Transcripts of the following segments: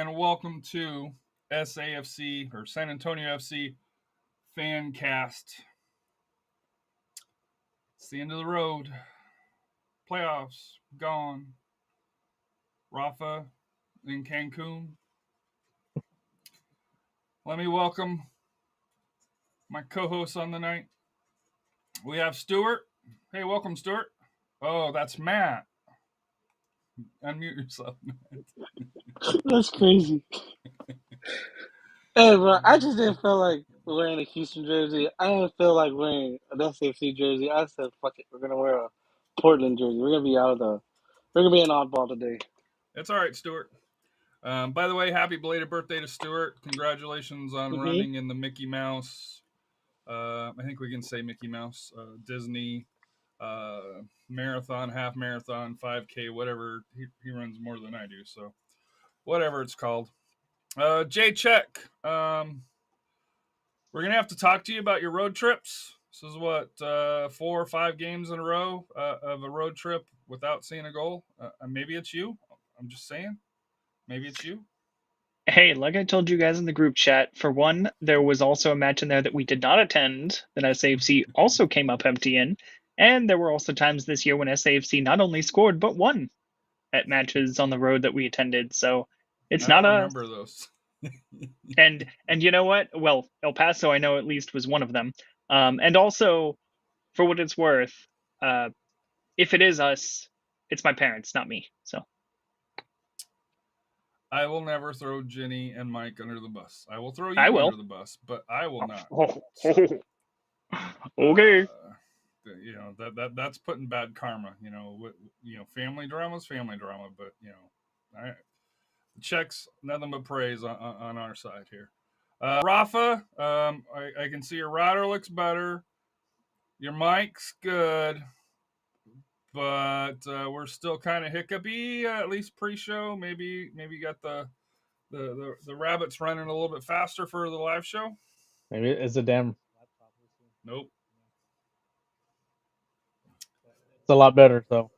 and welcome to SAFC or San Antonio FC Fancast. It's the end of the road. Playoffs gone. Rafa in Cancun. Let me welcome my co-hosts on the night. We have Stuart. Hey, welcome, Stuart. Oh, that's Matt. Unmute yourself, Matt. That's crazy. Hey, bro, I just didn't feel like wearing a Houston jersey. I didn't feel like wearing an SAFC jersey. I said, fuck it, we're gonna wear a Portland jersey. We're gonna be an oddball today. It's all right, Stuart. By the way, happy belated birthday to Stuart. Congratulations on running in the Mickey Mouse. I think we can say Mickey Mouse, Disney marathon, half marathon, 5K, whatever. He runs more than I do, so whatever it's called. Jay Check, we're going to have to talk to you about your road trips. This is what, 4 or 5 games in a row of a road trip without seeing a goal. Maybe it's you. I'm just saying. Maybe it's you. Hey, like I told you guys in the group chat, for one, there was also a match in there that we did not attend that SAFC also came up empty in. And there were also times this year when SAFC not only scored, but won at matches on the road that we attended. So it's I not don't remember those. And you know what? Well, El Paso, I know at least, was one of them. And also, for what it's worth, if it is us, it's my parents, not me. So I will never throw Ginny and Mike under the bus. I will throw you will. under the bus, but I will not. So, okay. That's putting bad karma. Family drama is family drama, but the checks nothing but praise on our side here. Rafa, I can see your router looks better. Your mic's good. But we're still kind of hiccupy, at least pre-show. Maybe you got the rabbits running a little bit faster for the live show. Maybe it's a damn. Nope. It's a lot better. So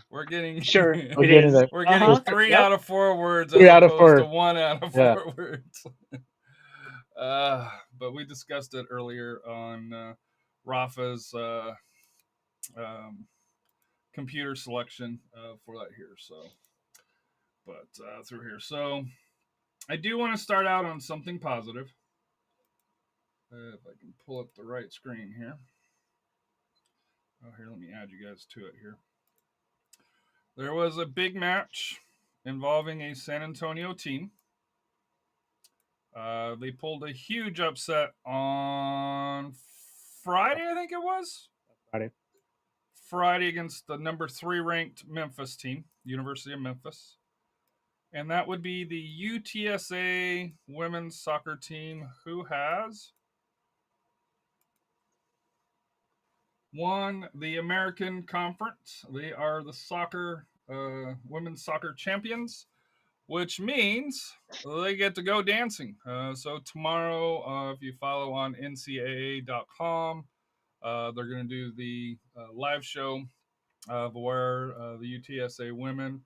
we're getting sure. We're getting there. We're getting 3 out of 4 words as 3 out of opposed 4. to 1 out of 4 words. But we discussed it earlier on Rafa's computer selection for that here. So, but through here. So, I do want to start out on something positive. If I can pull up the right screen here. Oh, here, let me add you guys to it here. There was a big match involving a San Antonio team. They pulled a huge upset on Friday, I think it was. Friday against the number 3 ranked Memphis team, University of Memphis. And that would be the UTSA women's soccer team, who has won the American Conference. They are the women's soccer champions, which means they get to go dancing. So tomorrow, if you follow on ncaa.com, they're going to do the live show of where the UTSA women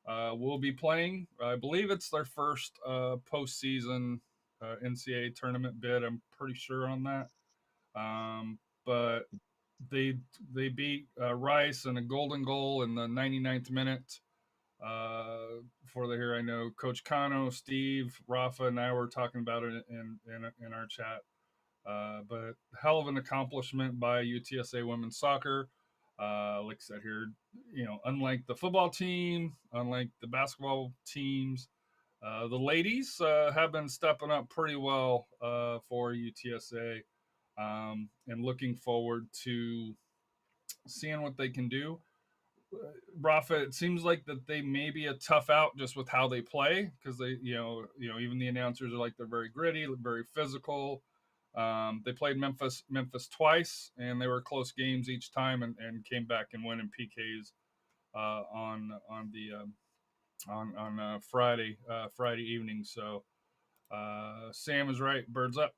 will be playing. I believe it's their first postseason NCAA tournament bid. I'm pretty sure on that. But they beat Rice in a golden goal in the 99th minute. For the here, I know Coach Kano, Steve, Rafa, and I were talking about it in our chat. But hell of an accomplishment by UTSA women's soccer. Like I said here, unlike the football team, unlike the basketball teams, the ladies have been stepping up pretty well for UTSA, and looking forward to seeing what they can do. Rafa, it seems like that they may be a tough out just with how they play, because they, even the announcers are like they're very gritty, very physical. They played Memphis twice, and they were close games each time, and came back and won in PKs on Friday evening. So Sam is right, birds up.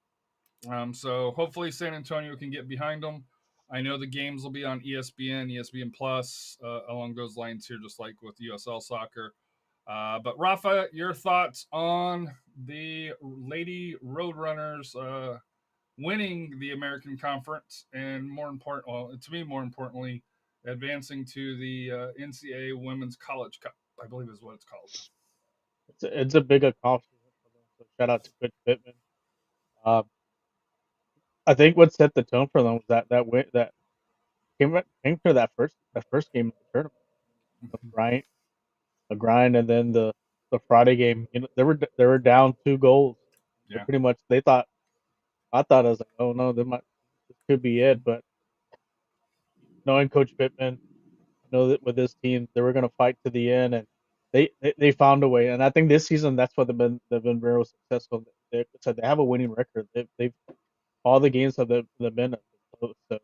So hopefully San Antonio can get behind them. I know the games will be on ESPN Plus, along those lines here, just like with USL Soccer. But Rafa, your thoughts on the Lady Roadrunners winning the American Conference, and more important, well, to me, more importantly, advancing to the NCAA Women's College Cup, I believe is what it's called. It's a big accomplishment for them. So shout out to Coach Pittman. I think what set the tone for them was that win that came for that first game of the tournament. A grind, and then the Friday game. They were down 2 goals. They Yeah. pretty much they thought I thought I was like, oh no, this could be it. But knowing Coach Pittman, I know that with this team they were going to fight to the end, and they found a way. And I think this season that's what they've been very successful. They have a winning record. They've all the games have they've been close. So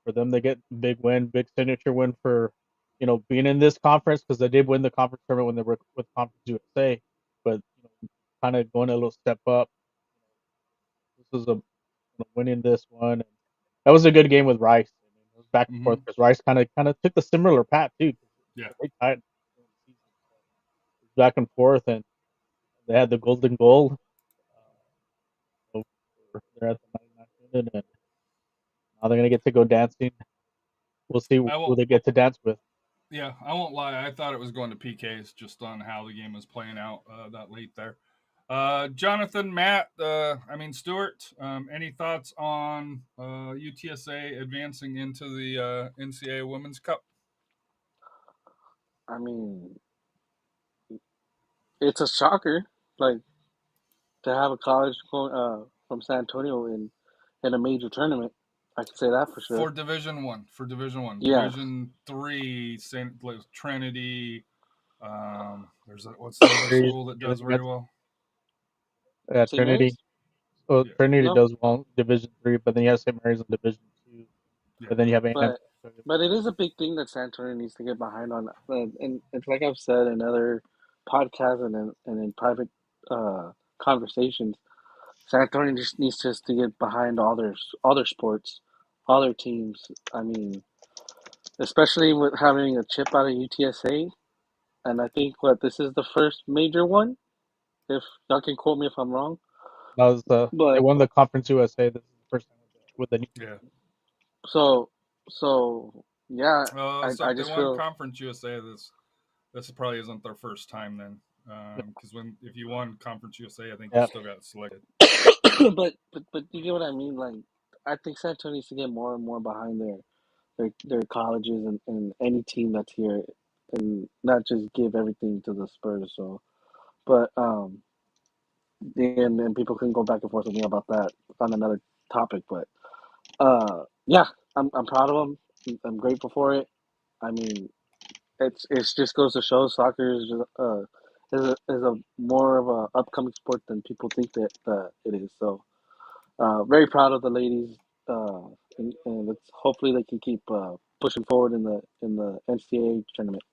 for them to get big win, big signature win for being in this conference, because they did win the conference tournament when they were with Conference USA, but kind of going a little step up. This is winning this one. And that was a good game with Rice. It was back and forth because Rice kind of took the similar path too. Yeah. They tied back and forth, and they had the golden goal. So they're at the 99th minute, and now they're gonna get to go dancing. We'll see who they get to dance with. Yeah, I won't lie. I thought it was going to PKs just on how the game was playing out that late there. Jonathan, Matt, Stuart, any thoughts on UTSA advancing into the NCAA Women's Cup? I mean, it's a shocker, like, to have a college from San Antonio in a major tournament. I can say that for sure. For Division One, Yeah. Division 3, St. Trinity. What's the other school that does very well? Trinity. So Yeah. Trinity does well Division 3, but then you have St. Mary's in Division 2. Yeah. But then you have A&M. But it is a big thing that San Antonio needs to get behind on. And it's like I've said in other podcasts and in private conversations, San Antonio just needs to get behind all their sports, all their teams. I mean, especially with having a chip out of UTSA, and I think this is the first major one. If y'all can quote me if I'm wrong. That was they won the Conference USA. This is the first time with the new. Yeah. So yeah, So I if just they won feel Conference USA, this probably isn't their first time then, because if you won Conference USA, I think you still got selected. but you get what I mean. Like, I think San Antonio needs to get more and more behind their colleges and any team that's here, and not just give everything to the Spurs. So, but and people can go back and forth with me about that on another topic. But yeah, I'm proud of them. I'm grateful for it. I mean, it's just goes to show soccer is a more of a upcoming sport than people think that it is. So very proud of the ladies, and hopefully they can keep pushing forward in the NCAA tournament.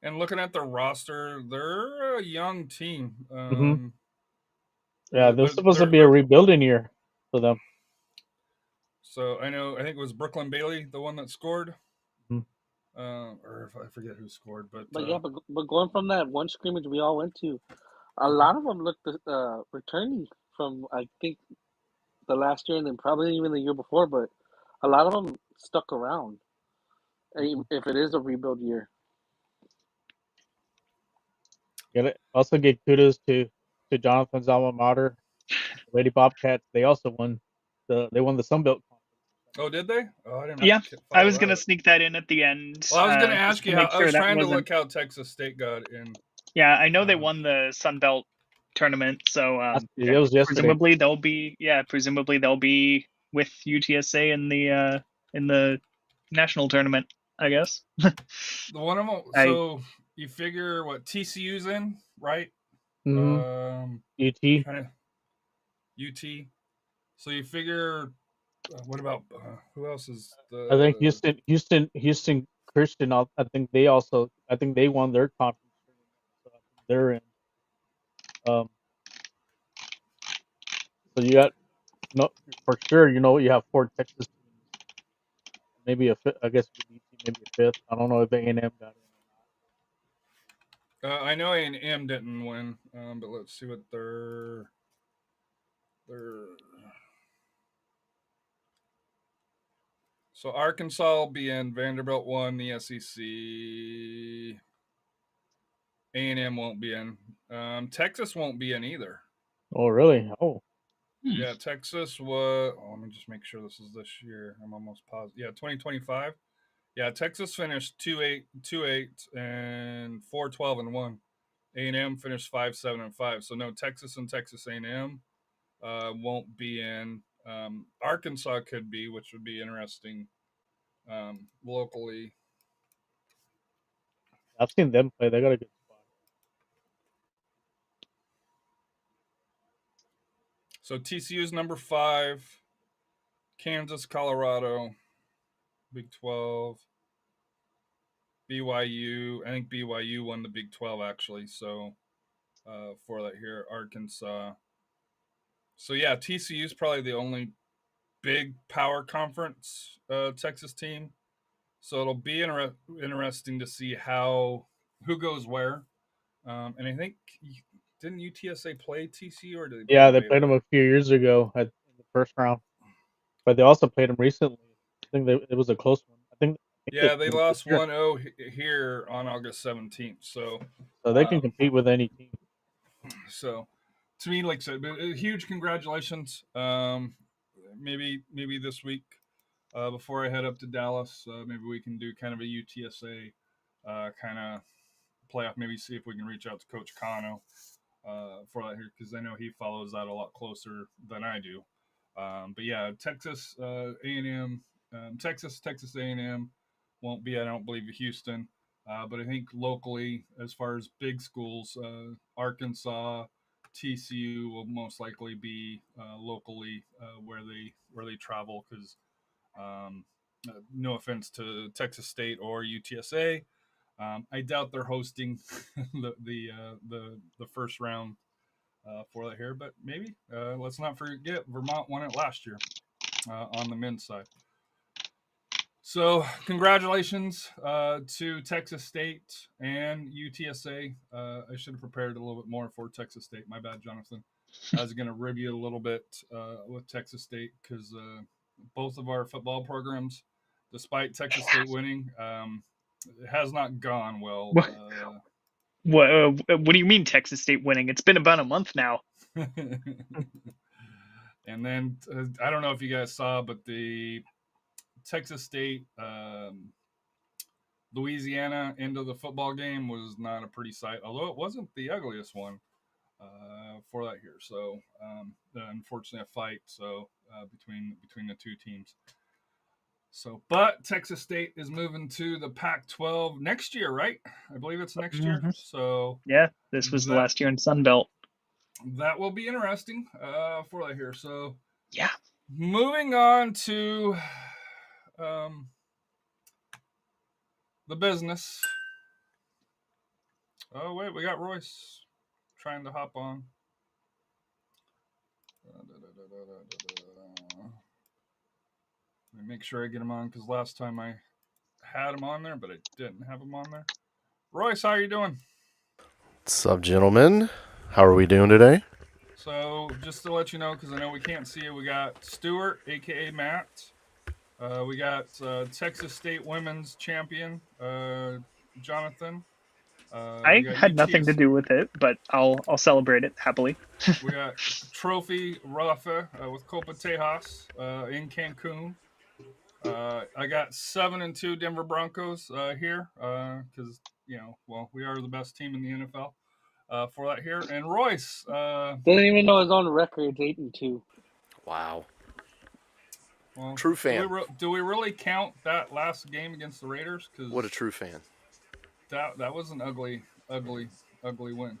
And looking at the roster, they're a young team. Yeah, this is supposed to be a rebuilding year for them. So I think it was Brooklyn Bailey, the one that scored. Or if I forget who scored, but going from that one scrimmage we all went to, a lot of them looked returning from, I think, the last year and then probably even the year before, but a lot of them stuck around. If it is a rebuild year, also give kudos to Jonathan's alma mater, Lady Bobcats. They also won the Sun Belt Conference. Oh, did they? Oh, I didn't. Yeah, I was gonna sneak that in at the end. Well, I was gonna ask you. I was trying to look how Texas State got in. Yeah, I know they won the Sun Belt tournament, so it was presumably they'll be with UTSA in the national tournament, I guess. One of them. So you figure what TCU's in, right? UT. UT. So you figure. What about who else is the? I think Houston Christian. I think they won their conference. So they're in. So you got for sure. You have 4 Texas teams. Maybe a fifth. I guess maybe a fifth. I don't know if A&M got in or not. I know A&M didn't win, but let's see what their. So Arkansas will be in. Vanderbilt won the SEC. A&M won't be in. Texas won't be in either. Oh, really? Oh, Yeah, Texas was. Oh, let me just make sure this is this year. I'm almost positive. Yeah, 2025. Yeah, Texas finished 2-8, 2-8, and 4-12 and 1. A&M finished 5-7 and 5. So no, Texas and Texas A&M won't be in. Arkansas could be, which would be interesting locally. I've seen them play. They got a good spot. So TCU's number 5, Kansas, Colorado, Big 12. BYU, I think BYU won the Big 12 actually. So for that here, Arkansas. So yeah, TCU is probably the only big power conference Texas team. So it'll be interesting to see who goes where. And I think didn't UTSA play TCU or did they play Yeah, them they way played them back? a few years ago in the first round, but they also played them recently. I think it was a close one. I think Yeah, they played 'em this lost year. 1-0 here on August 17th. So So they can compete with any team. So, to me, like I said, huge congratulations. Maybe this week, before I head up to Dallas, maybe we can do kind of a UTSA kind of playoff. Maybe see if we can reach out to Coach Kano for that here because I know he follows that a lot closer than I do. But yeah, Texas A&M, Texas A&M won't be. I don't believe Houston. But I think locally, as far as big schools, Arkansas, TCU will most likely be locally where they travel. Because no offense to Texas State or UTSA, I doubt they're hosting the first round for that here. But maybe let's not forget Vermont won it last year on the men's side. So, congratulations to Texas State and UTSA. I should have prepared a little bit more for Texas State. My bad, Jonathan. I was going to rib you a little bit with Texas State because both of our football programs, despite Texas State winning, has not gone well. What do you mean Texas State winning? It's been about a month now. And then I don't know if you guys saw, but the Texas State Louisiana end of the football game was not a pretty sight, although it wasn't the ugliest one for that here. So unfortunately, a fight between the two teams. So, but Texas State is moving to the Pac-12 next year, right? I believe it's next year. So yeah, this was the last year in Sun Belt. That will be interesting for that here. So yeah, moving on to the business. Oh wait, we got Royce trying to hop on. Let me make sure I get him on because last time I had him on there, but I didn't have him on there. Royce, how are you doing? What's up, gentlemen? How are we doing today? So just to let you know, because I know we can't see it, we got Stuart, aka Matt. We got Texas State women's champion, Jonathan. I had nothing to do with it, but I'll celebrate it happily. We got Trophy Rafa with Copatejas in Cancun. I got 7-2 Denver Broncos here because we are the best team in the NFL for that here. And Royce didn't even know his own record 8-2. Wow. Well, true fan. Do we really count that last game against the Raiders? Cause what a true fan. That was an ugly win.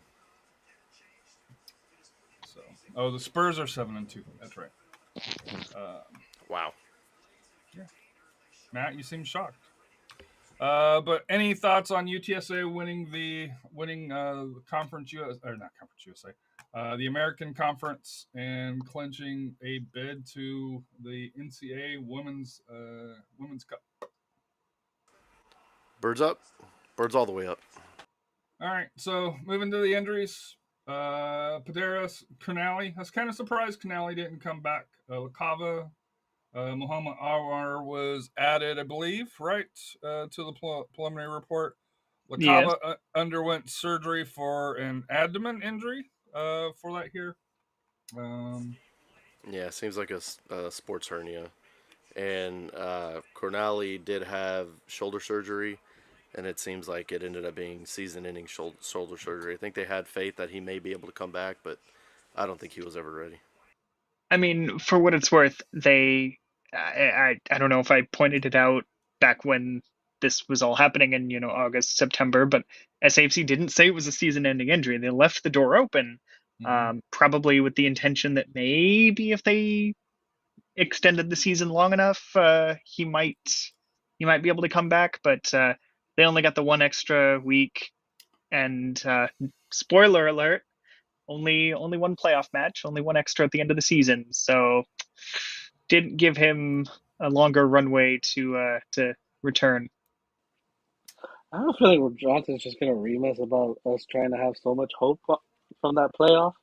So, the Spurs are 7-2. That's right. Wow. Yeah. Matt, you seem shocked. But any thoughts on UTSA winning the Conference USA or not Conference USA, the American Conference and clinching a bid to the NCAA Women's Cup? Birds up. Birds all the way up. All right, so moving to the injuries. Paderas, Canali. I was kind of surprised Canali didn't come back. Lacava, Muhammad Awar was added, I believe, right, to the preliminary report. Lacava underwent surgery for an abdomen injury for that here. Yeah, seems like a sports hernia. And Cornali did have shoulder surgery, and it seems like it ended up being season-ending shoulder surgery. I think they had faith that he may be able to come back, but I don't think he was ever ready. I mean, for what it's worth, I don't know if I pointed it out back when this was all happening in August, September, but SAFC didn't say it was a season-ending injury. They left the door open, probably with the intention that maybe if they extended the season long enough, he might be able to come back. But they only got the one extra week, and spoiler alert. Only one playoff match, only one extra at the end of the season. So didn't give him a longer runway to return. I have a feeling Johnson's just gonna ream us about us trying to have so much hope from that playoff.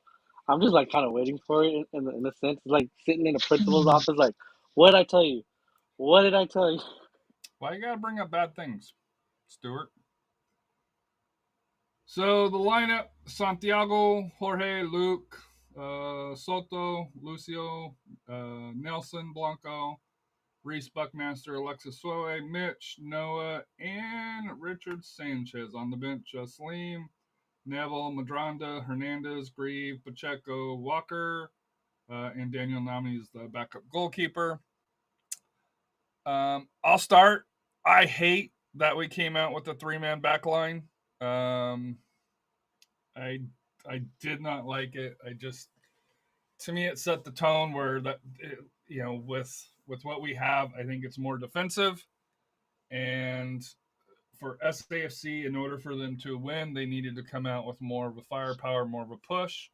I'm just like kind of waiting for it in a sense, like sitting in the principal's office, like, what did I tell you? What did I tell you? Why you gotta bring up bad things, Stuart? So the lineup: Santiago, Jorge, Luke, Soto, Lucio, Nelson, Blanco, Reese Buckmaster, Alexis Soe, Mitch, Noah, and Richard Sanchez. On the bench: Saleem, Neville, Madranda, Hernandez, Grieve, Pacheco, Walker, and Daniel Nami is the backup goalkeeper. I'll start. I hate that we came out with a 3-man back line. I did not like it. To me, it set the tone where with what we have, I think it's more defensive. And for SAFC, in order for them to win, they needed to come out with more of a firepower, more of a push.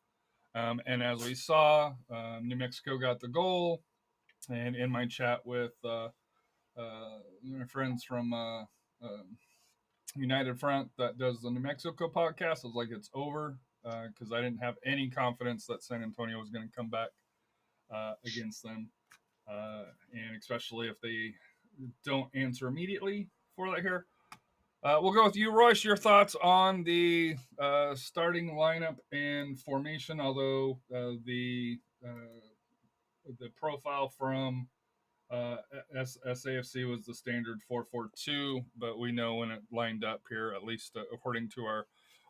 And as we saw, New Mexico got the goal. And in my chat with my friends from United Front that does the New Mexico podcast, I was like, it's over, because I didn't have any confidence that SanAntonio was going to come back against them, and especially if they don't answer immediately for that here. We'll go with you, Royce. Your thoughts on the starting lineup and formation, although the profile from SAFC was the standard 4-4-2, but we know when it lined up here, at least according to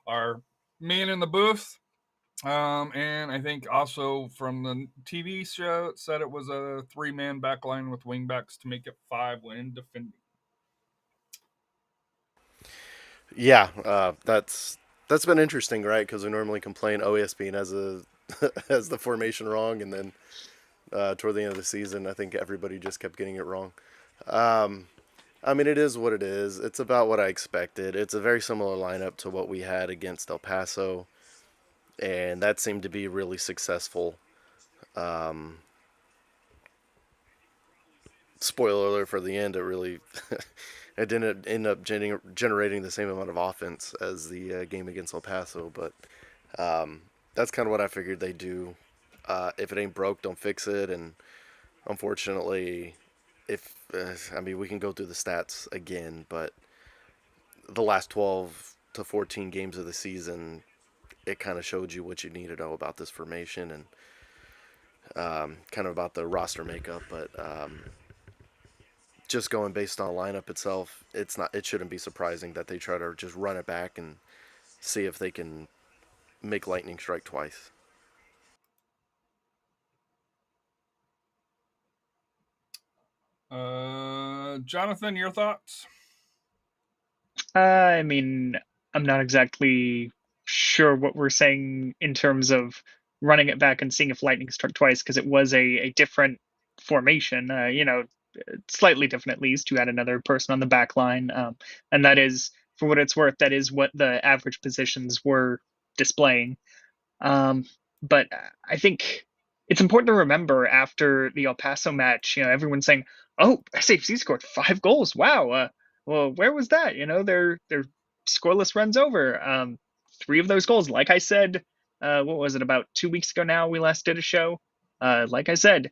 our man in the booth. And I think also from the TV show, it said it was a 3-man back line with wingbacks to make it 5 when defending. Yeah, that's been interesting, right? Because we normally complain ESPN has has the formation wrong, and then toward the end of the season, I think everybody just kept getting it wrong. I mean, it is what it is. It's about what I expected. It's a very similar lineup to what we had against El Paso, and that seemed to be really successful. Spoiler alert for the end, it really it didn't end up generating the same amount of offense as the game against El Paso, but that's kind of what I figured they'd do. If it ain't broke, don't fix it. And unfortunately, we can go through the stats again, but the last 12 to 14 games of the season, it kind of showed you what you need to know about this formation and kind of about the roster makeup. But just going based on the lineup itself, it shouldn't be surprising that they try to just run it back and see if they can make lightning strike twice. Jonathan, your thoughts? I mean, I'm not exactly sure what we're saying in terms of running it back and seeing if lightning struck twice, because it was a different formation, slightly different at least. You had another person on the back line, and that is, for what it's worth, that is what the average positions were displaying. But I think it's important to remember after the El Paso match, everyone's saying, "Oh, SAFC scored 5 goals! Wow! Well, where was that? They're scoreless runs over. 3 of those goals, like I said, what was it, about 2 weeks ago now we last did a show? Like I said,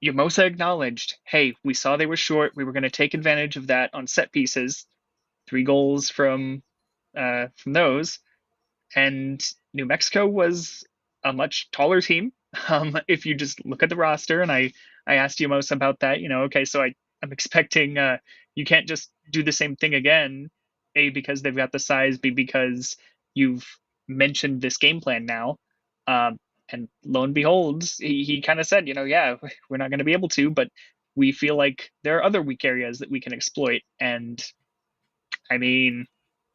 Yamosa acknowledged, hey, we saw they were short. We were going to take advantage of that on set pieces. 3 goals from those. And New Mexico was a much taller team. If you just look at the roster, and I asked Yamosa about that, okay, so I'm expecting you can't just do the same thing again, A, because they've got the size, B, because you've mentioned this game plan now. And lo and behold, he kind of said, yeah, we're not going to be able to, but we feel like there are other weak areas that we can exploit. And I mean,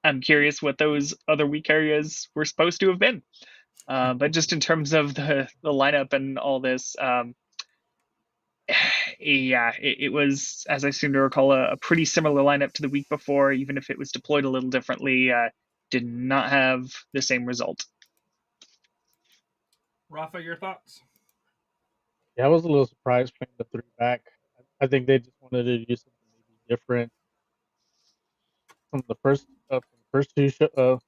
I'm curious what those other weak areas were supposed to have been. But just in terms of the lineup and all this, yeah, it was, as I seem to recall, a pretty similar lineup to the week before, even if it was deployed a little differently. Did not have the same result. Rafa, your thoughts? Yeah, I was a little surprised playing the 3 back. I think they just wanted to do something maybe different from the first 2 well,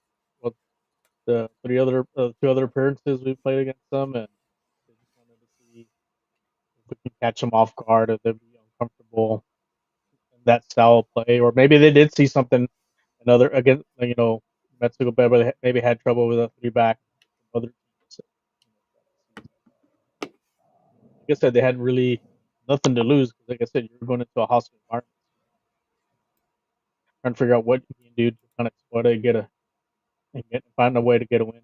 the 2 other appearances we played against them, and they just wanted to see if we can catch them off guard, if they'd be uncomfortable in that style of play, or maybe they did see something another against Mexico, but they maybe had trouble with a 3 back from other teams. Like I said, they had really nothing to lose because, like I said, you're going into a hostile environment, trying to figure out what you can do to kind of exploit it and find a way to get a win.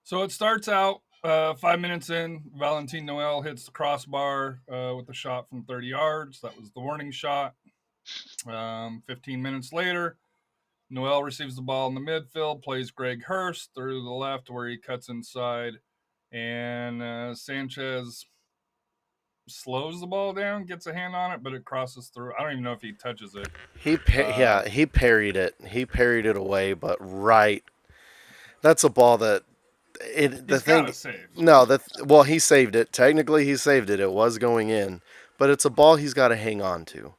So it starts out 5 minutes in. Valentin Noel hits the crossbar with a shot from 30 yards. That was the warning shot. 15 minutes later, Noel receives the ball in the midfield, plays Greg Hurst through the left where he cuts inside, and Sanchez slows the ball down, gets a hand on it, but it crosses through. I don't even know if he touches it. He parried it. He parried it away, but right. That's a ball that he saved it. Technically, he saved it. It was going in, but it's a ball he's got to hang on to.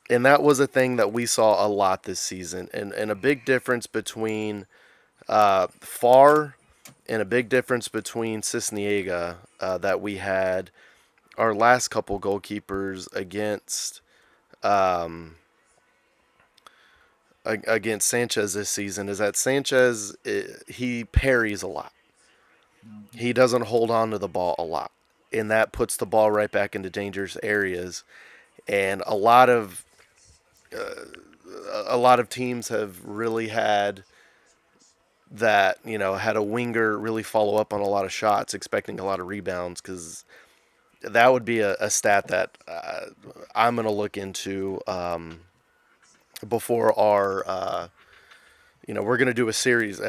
And that was a thing that we saw a lot this season, and a big difference between Farr and a big difference between Cisniega that we had our last couple goalkeepers against Sanchez this season is that Sanchez, he parries a lot. He doesn't hold on to the ball a lot, and that puts the ball right back into dangerous areas. And a lot of teams have really had that, had a winger really follow up on a lot of shots, expecting a lot of rebounds, because that would be a stat that I'm going to look into before our, we're going to do a series,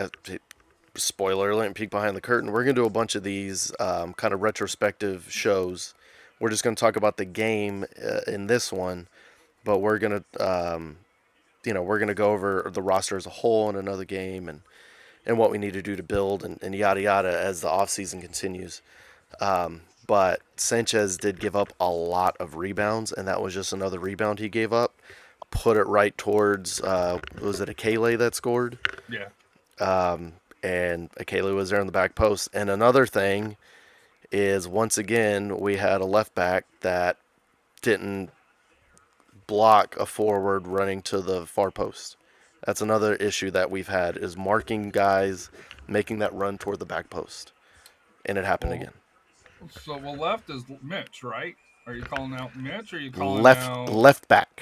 spoiler alert, peek behind the curtain. We're going to do a bunch of these kind of retrospective shows. We're just going to talk about the game in this one, but we're going to, we're going to go over the roster as a whole in another game and what we need to do to build and yada yada as the offseason continues. But Sanchez did give up a lot of rebounds, and that was just another rebound he gave up. Put it right towards, was it Akele that scored? Yeah. And Akele was there on the back post. And another thing is, once again, we had a left back that didn't block a forward running to the far post. That's another issue that we've had, is marking guys, making that run toward the back post. And it happened again. So, left is Mitch, right? Are you calling out Mitch, or are you calling out... Left back.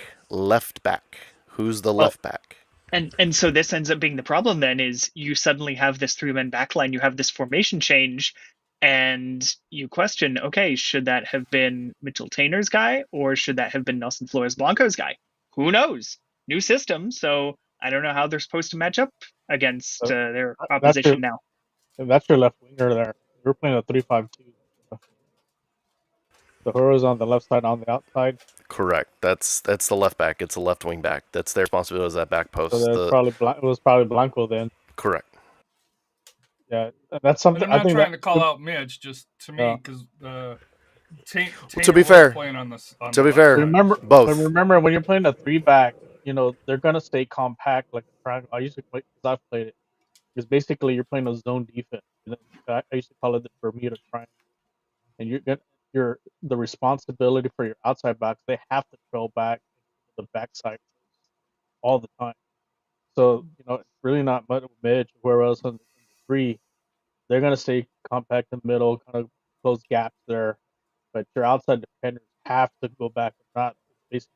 Who's the left back? And so this ends up being the problem then, is you suddenly have this 3-man backline, you have this formation change, and you question, okay, should that have been Mitchell Tainer's guy, or should that have been Nelson Flores Blanco's guy? Who knows? New system, so I don't know how they're supposed to match up against their opposition now. That's your left winger there. We're playing a 3-5-2. The Horo's on the left side, on the outside. Correct. That's the left back. It's a left wing back. That's their responsibility, as that back post. So it was probably Blanco then. Correct. Yeah, that's something. And I'm not trying to call out Mitch, just to me, because to be fair, playing on this. Remember both. Remember when you're playing a 3-back, they're gonna stay compact like a triangle. I used to play because I've played it. Because basically you're playing a zone defense. I used to call it the Bermuda Triangle. And the responsibility for your outside backs. They have to trail back into the backside all the time. So it's really not much of a Mitch, whereas in the three, they're gonna stay compact in the middle, kind of close gaps there. But your outside defenders have to go back and not basically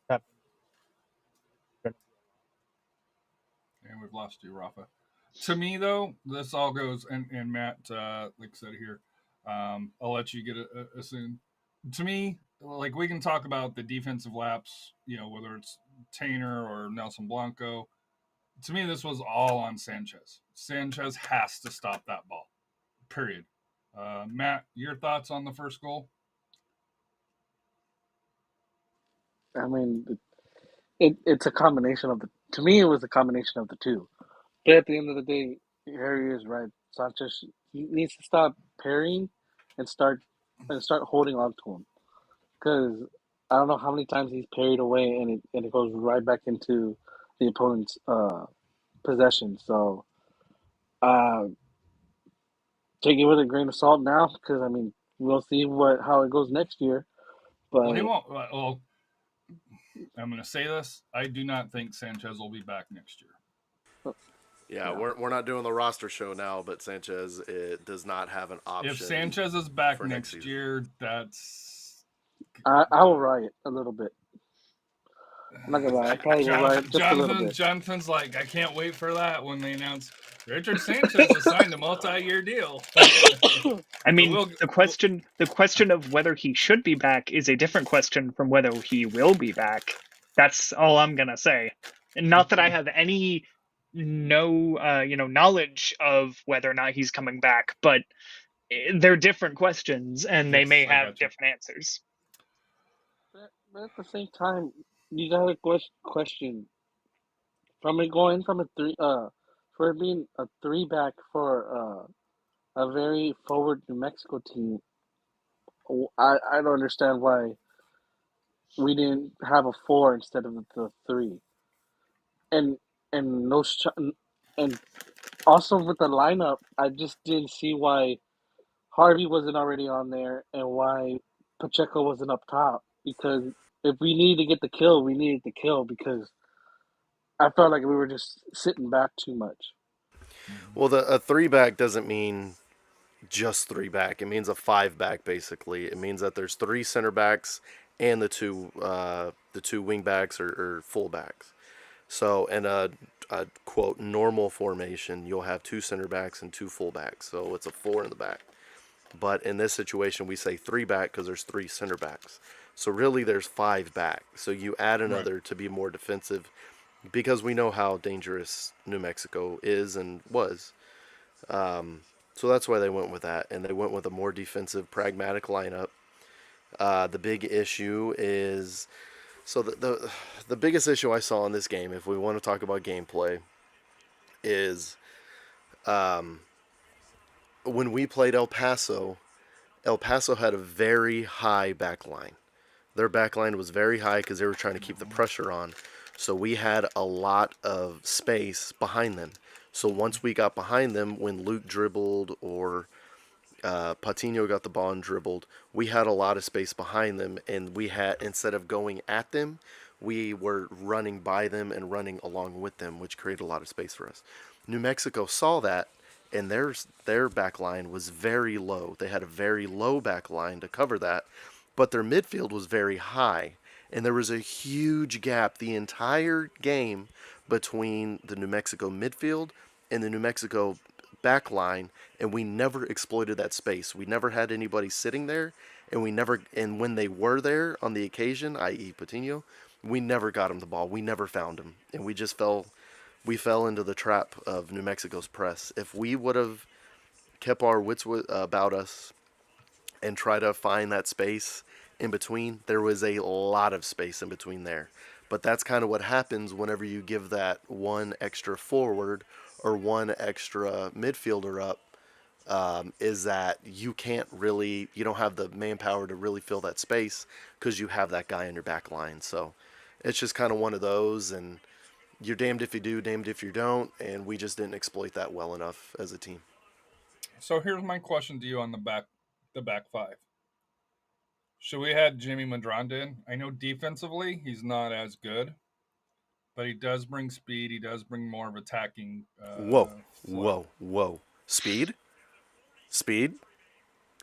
tap in. And we've lost you, Rafa. To me, though, this all goes, and Matt, like I said here, I'll let you get a soon. To me, like we can talk about the defensive laps, whether it's Tainer or Nelson Blanco. To me, this was all on Sanchez. Sanchez has to stop that ball. Period. Matt, your thoughts on the first goal? I mean, it's a combination of the. To me, it was a combination of the two. But at the end of the day, Harry is right. Sanchez, he needs to stop parrying and start holding on to him, because I don't know how many times he's parried away and it goes right back into the opponent's possession. So uh, take it with a grain of salt now, because I mean we'll see how it goes next year. But Well, he won't. Well, I'm going to say this. I do not think Sanchez will be back next year. Yeah, we're not doing the roster show now, but Sanchez does not have an option. If Sanchez is back next year, that's... I will riot a little bit. I'm not gonna lie, I probably will riot just a little bit. Jonathan's like, I can't wait for that when they announce Richard Sanchez has signed a multi-year deal. I mean, the question of whether he should be back is a different question from whether he will be back. That's all I'm gonna say. Not that I have any knowledge of whether or not he's coming back, but they're different questions, and they may have different answers. But at the same time, you got to question from it going from a three for it being a three back for a very forward New Mexico team. I don't understand why we didn't have a four instead of the three, and and no and also with the lineup, I just didn't see why Harvey wasn't already on there and why Pacheco wasn't up top, because if we needed to get the kill, we needed the kill, because I felt like we were just sitting back too much. Well, a three back doesn't mean just three back. It means a five back basically. It means that there's three center backs and the two wing backs or full backs. So in a quote normal formation, you'll have two center backs and two full backs. So it's a four in the back. But in this situation, we say three back because there's three center backs. So really, there's five back. So you add another to be more defensive, because we know how dangerous New Mexico is and was. So that's why they went with that, and they went with a more defensive, pragmatic lineup. The big issue is, so the biggest issue I saw in this game, if we want to talk about gameplay, is when we played El Paso had a very high back line. Their back line was very high because they were trying to keep the pressure on. So we had a lot of space behind them. So once we got behind them, when Luke dribbled or Patino got the ball and dribbled, we had a lot of space behind them, and we had, instead of going at them, we were running by them and running along with them, which created a lot of space for us. New Mexico saw that, and their back line was very low. They had a very low back line to cover that, but their midfield was very high, and there was a huge gap the entire game between the New Mexico midfield and the New Mexico back line, and we never exploited that space. We never had anybody sitting there, and when they were there on the occasion, i.e. Patino, we never got him the ball. We never found him, and we fell into the trap of New Mexico's press. If we would have kept our wits about us and try to find that space in between, there was a lot of space in between there. But that's kind of what happens whenever you give that one extra forward or one extra midfielder up, is that you don't have the manpower to really fill that space because you have that guy in your back line. So it's just kind of one of those, and you're damned if you do, damned if you don't, and we just didn't exploit that well enough as a team. So here's my question to you on the back five. Should we have Jimmy Madronda in? I know defensively he's not as good, but he does bring speed. He does bring more of attacking. Whoa. Speed?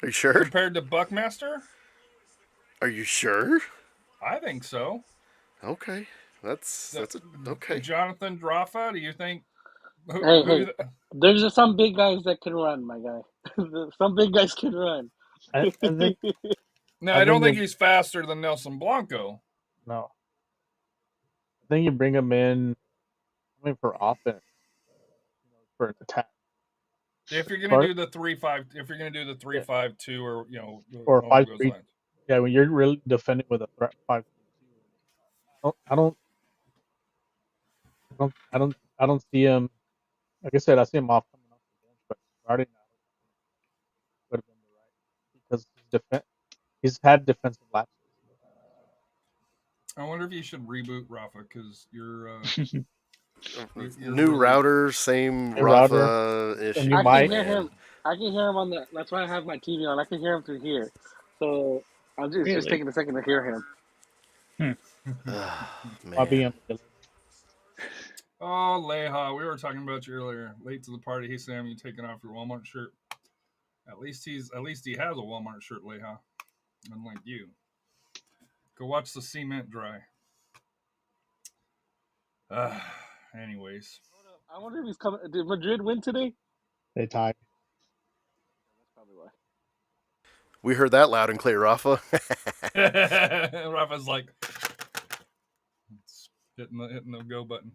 Are you sure? Compared to Buckmaster? Are you sure? I think so. Okay. That's okay. Jonathan Draffa, do you think? Hey, there's just some big guys that can run, my guy. Some big guys can run. I think No, I don't think he's faster than Nelson Blanco. no. I think you bring him in, for offense, for an attack. If you're gonna do the 3-5, if you're gonna do the 3-5-2, or or 5-3, yeah, when you're really defending with a threat 5-3-2, I don't see him. Like I said, I see him off coming off the bench, but starting would have been the right, because he's had defensive lapses. I wonder if you should reboot Rafa, because you're new router, same Rafa issue. I can hear him on the. That's why I have my TV on. I can hear him through here. So I'm just taking a second to hear him. Man. Oh, Leha, we were talking about you earlier. Late to the party. Hey Sam, you taking off your Walmart shirt? At least he has a Walmart shirt, Leha. Unlike you. Go watch the cement dry. Anyways. I wonder if he's coming. Did Madrid win today? They tied. That's probably why. We heard that loud and clear, Rafa. Rafa's like hitting the go button.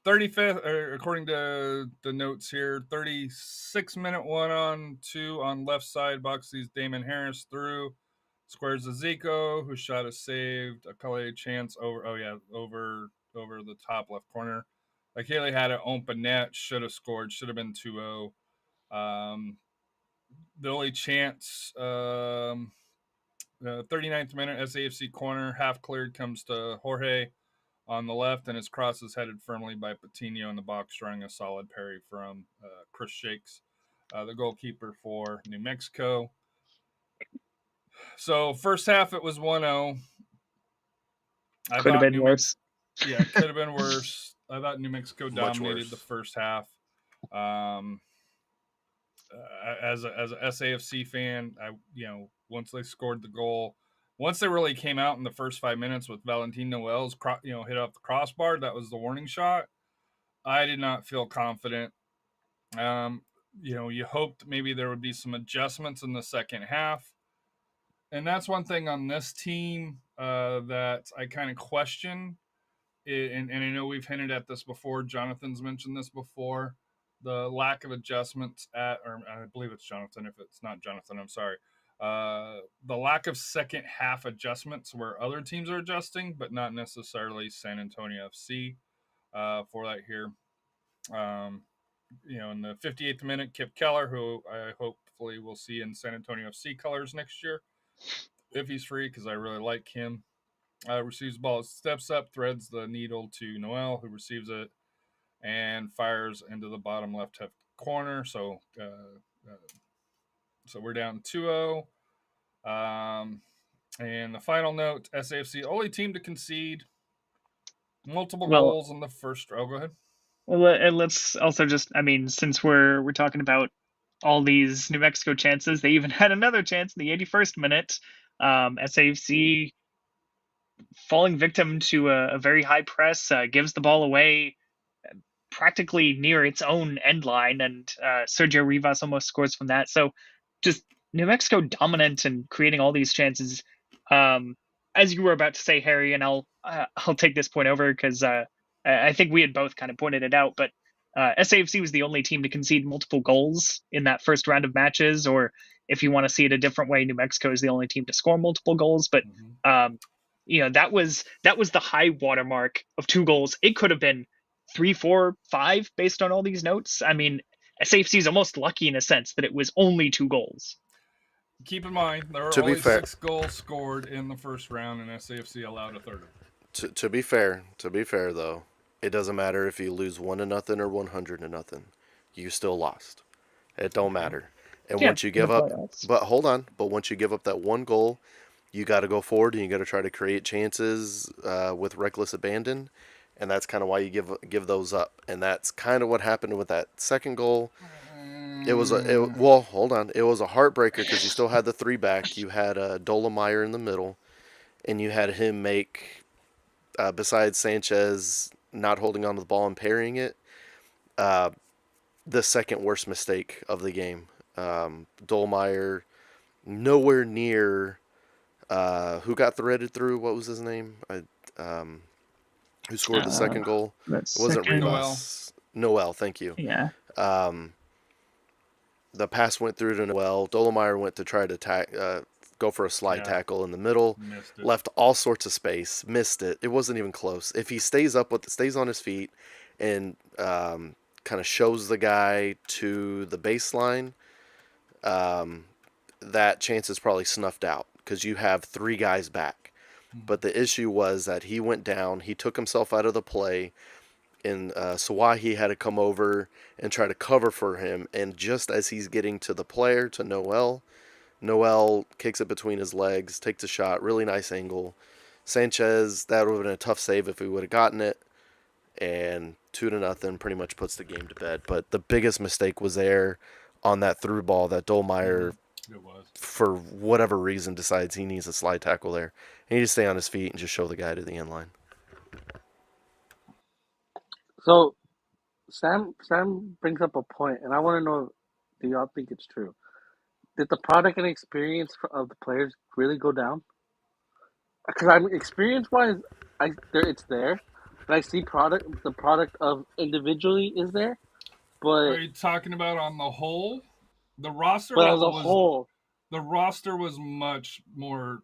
35th, according to the notes here, 36-minute 1-on-2 on left side. Boxy's Damon Harris through. Squares to Zico, who shot a saved. A Calais chance over the top left corner. Like Haley had an open net, should have scored, should have been 2-0. The only chance, 39th minute, SAFC corner, half cleared, comes to Jorge on the left, and his cross is headed firmly by Patino in the box, drawing a solid parry from Chris Shakes, the goalkeeper for New Mexico. So first half it was 1-0. Could have been worse. Yeah, it could have been worse. I thought New Mexico dominated the first half. As a SAFC fan, once they scored the goal, once they really came out in the first 5 minutes with Valentin Noel's hit off the crossbar, that was the warning shot. I did not feel confident. You hoped maybe there would be some adjustments in the second half. And that's one thing on this team that I kind of question. And I know we've hinted at this before. Jonathan's mentioned this before. The lack of adjustments or I believe it's Jonathan. If it's not Jonathan, I'm sorry. The lack of second half adjustments where other teams are adjusting, but not necessarily SanAntonio FC for that here. In the 58th minute, Kip Keller, who I hopefully will see in SanAntonio FC colors next year, if he's free, because I really like him. Receives the ball, steps up, threads the needle to Noel, who receives it and fires into the bottom left corner. So we're down 2-0. And the final note: SAFC only team to concede multiple goals in the first. Oh, go ahead. Well, and let's also just, since we're talking about all these New Mexico chances, they even had another chance in the 81st minute. SAFC falling victim to a very high press, gives the ball away practically near its own end line, and Sergio Rivas almost scores from that. So just New Mexico dominant and creating all these chances. As you were about to say, Harry, and I'll take this point over because I think we had both kind of pointed it out, but SAFC was the only team to concede multiple goals in that first round of matches, or if you want to see it a different way, New Mexico is the only team to score multiple goals. But that was the high watermark of 2 goals. It could have been 3, 4, 5 based on all these notes. SAFC is almost lucky in a sense that it was only 2 goals. Keep in mind, there were To be only fair- 6 goals scored in the first round, and SAFC allowed a third of it. To be fair though, it doesn't matter if you lose 1-0 or 100-0. You still lost. It don't matter. And Yeah, once you in the give up, playoffs. but hold on, but once you give up that one goal, you got to go forward and you got to try to create chances with reckless abandon, and that's kind of why you give those up. And that's kind of what happened with that second goal. Well, hold on. It was a heartbreaker because you still had the 3 back. You had Dolomeyer in the middle, and you had him make, besides Sanchez not holding on to the ball and parrying it, the second worst mistake of the game. Dolomeyer nowhere near. Who got threaded through? What was his name? Who scored the second goal? It wasn't Rivas. Noel, thank you. Yeah. The pass went through to Noel. Dolomeyer went to try to go for a slide tackle in the middle. Left all sorts of space. Missed it. It wasn't even close. If he stays on his feet and kind of shows the guy to the baseline, that chance is probably snuffed out because you have 3 guys back. But the issue was that he went down. He took himself out of the play. And Sawahi had to come over and try to cover for him. And just as he's getting to the player, to Noel kicks it between his legs, takes a shot, really nice angle. Sanchez, that would have been a tough save if we would have gotten it. And 2-0 pretty much puts the game to bed. But the biggest mistake was there on that through ball that Dolomeyer, for whatever reason, decides he needs a slide tackle there. He needs to stay on his feet and just show the guy to the end line. So, Sam brings up a point, and I want to know, do y'all think it's true? Did the product and experience of the players really go down? Because I'm experience-wise, it's there, and I see the product of individually is there, Are but you talking about on the whole? The roster as level a whole, the roster was much more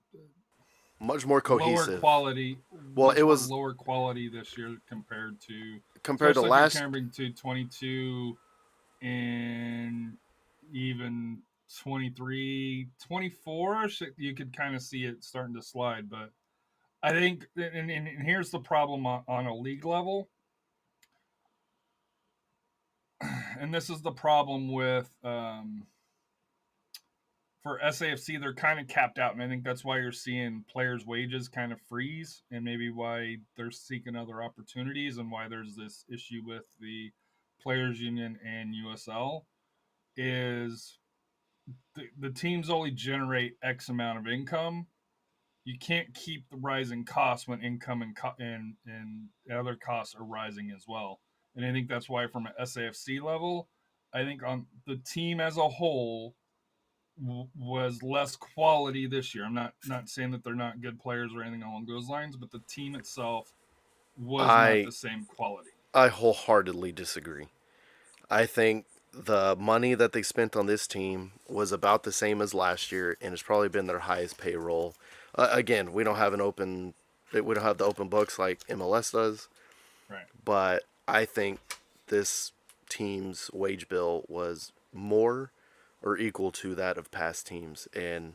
cohesive, lower quality. Well, it was lower quality this year compared to last. Comparing to 22 and even 23, 24. You could kind of see it starting to slide, but I think, and here's the problem on a league level, and this is the problem with for SAFC, they're kind of capped out, and I think that's why you're seeing players' wages kind of freeze, and maybe why they're seeking other opportunities, and why there's this issue with the Players Union and USL is the teams only generate X amount of income. You can't keep the rising costs when income and other costs are rising as well. And I think that's why from an SAFC level, I think on the team as a whole was less quality this year. I'm not saying that they're not good players or anything along those lines, but the team itself was not the same quality. I wholeheartedly disagree. I think the money that they spent on this team was about the same as last year, and it's probably been their highest payroll. Again, we don't have the open books like MLS does, right? But I think this team's wage bill was more or equal to that of past teams, and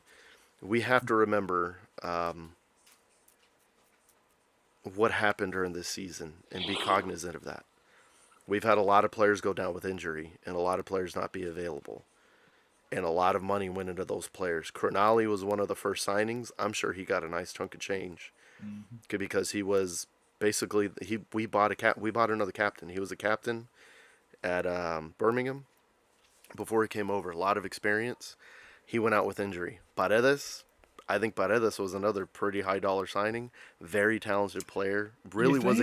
we have to remember what happened during this season and be cognizant of that. We've had a lot of players go down with injury and a lot of players not be available. And a lot of money went into those players. Cronali was one of the first signings. I'm sure he got a nice chunk of change because he was basically we bought another captain. He was a captain at Birmingham before he came over. A lot of experience. He went out with injury. I think Paredes was another pretty high dollar signing. Very talented player. Really was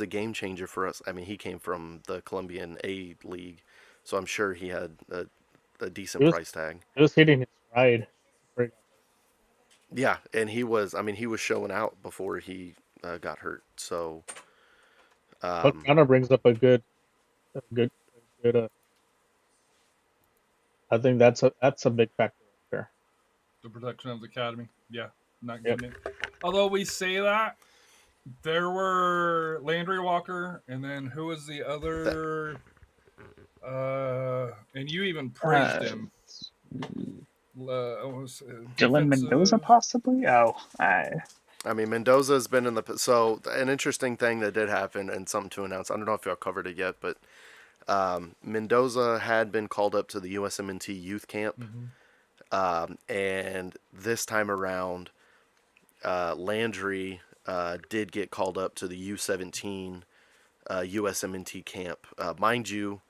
a game changer for us. I mean, he came from the Colombian A League, so I'm sure he had a decent price tag. He was hitting his stride. Yeah, and he was showing out before he got hurt. So, but Connor brings up a good. I think that's a big factor right there. The production of the academy, not getting it. Although we say that, there were Landry Walker, and then who was the other? And you even praised him. Dylan Mendoza, possibly? I mean, Mendoza's been in the... So, an interesting thing that did happen, and something to announce, I don't know if y'all covered it yet, but Mendoza had been called up to the USMNT youth camp, and this time around, Landry did get called up to the U17 USMNT camp. Mind you,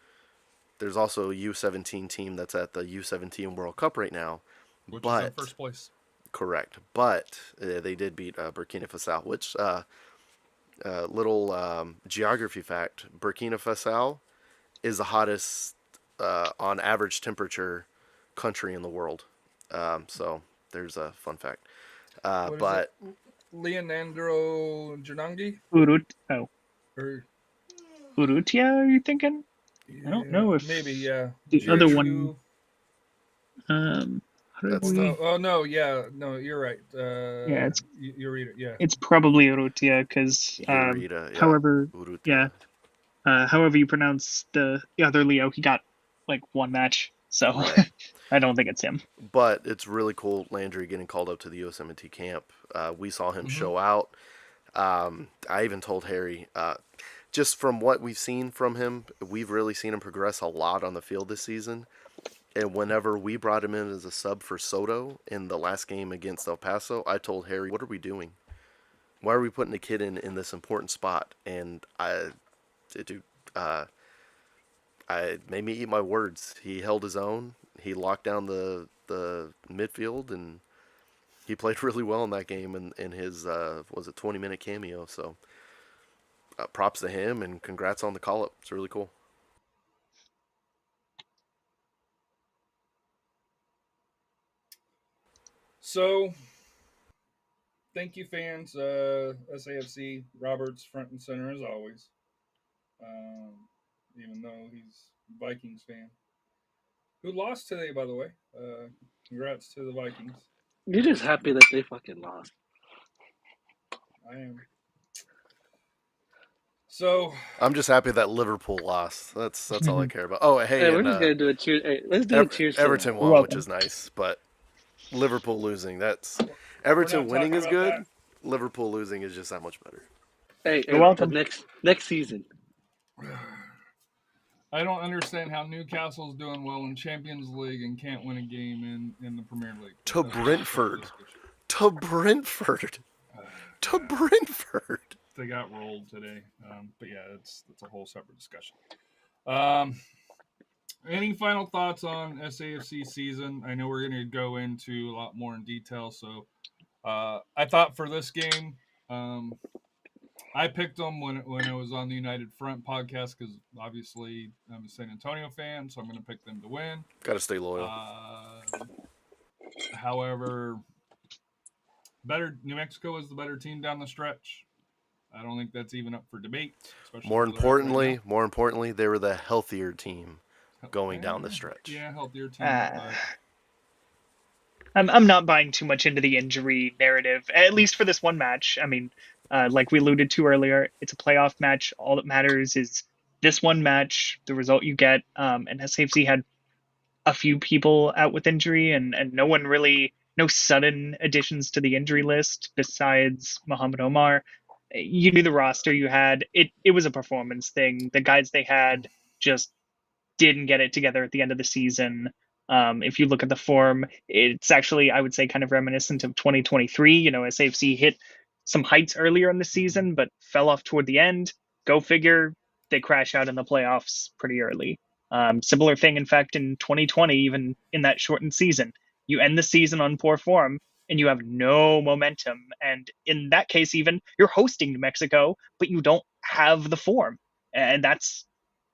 there's also a U17 team that's at the U17 World Cup right now. Which is in first place. Correct. But they did beat Burkina Faso, which, little geography fact, Burkina Faso is the hottest on average temperature country in the world. So there's a fun fact. But Leonardo Janangi? Urrutia, are you thinking? I don't know if maybe, yeah. The other one. No, you're right. Yeah, it's Urrutia, yeah. It's probably Urrutia because, however, Urrutia. However you pronounce the other Leo, he got like one match, so Right. I don't think it's him. But it's really cool, Landry getting called up to the USMNT camp. We saw him show out. I even told Harry, just from what we've seen from him, we've really seen him progress a lot on the field this season. And whenever we brought him in as a sub for Soto in the last game against El Paso, I told Harry, what are we doing? Why are we putting a kid in this important spot? And it made me eat my words. He held his own. He locked down the midfield, and he played really well in that game in his, 20-minute cameo. So props to him, and congrats on the call-up. It's really cool. So, thank you, fans. SAFC, Robert's front and center as always. Even though he's a Vikings fan. Who lost today, by the way. Congrats to the Vikings. You're just happy that they fucking lost. I am. So I'm just happy that Liverpool lost. That's all I care about. Oh, hey, we're just gonna do a cheer. Hey, let's do a cheers. Everton won, which is nice, but Liverpool losing, Everton winning is good. That. Liverpool losing is just that much better. Hey, next season. I don't understand how Newcastle's doing well in Champions League and can't win a game in the Premier League. To Brentford. They got rolled today. But yeah, that's a whole separate discussion. Any final thoughts on SAFC season? I know we're going to go into a lot more in detail. So I thought for this game, I picked them when I was on the United Front podcast because obviously I'm a SanAntonio fan, so I'm going to pick them to win. Got to stay loyal. However, New Mexico is the better team down the stretch. I don't think that's even up for debate. More importantly, they were the healthier team going down the stretch. Yeah, healthier team. I'm not buying too much into the injury narrative, at least for this one match. I mean, like we alluded to earlier, it's a playoff match. All that matters is this one match, the result you get. And SAFC had a few people out with injury, and no sudden additions to the injury list besides Mohamed Omar. You knew the roster you had. It was a performance thing. The guys they had just didn't get it together at the end of the season. If you look at the form, it's actually, I would say, kind of reminiscent of 2023. SAFC hit some heights earlier in the season, but fell off toward the end. Go figure, they crash out in the playoffs pretty early. Similar thing, in fact, in 2020, even in that shortened season. You end the season on poor form, and you have no momentum. And in that case, even, you're hosting New Mexico, but you don't have the form. And that's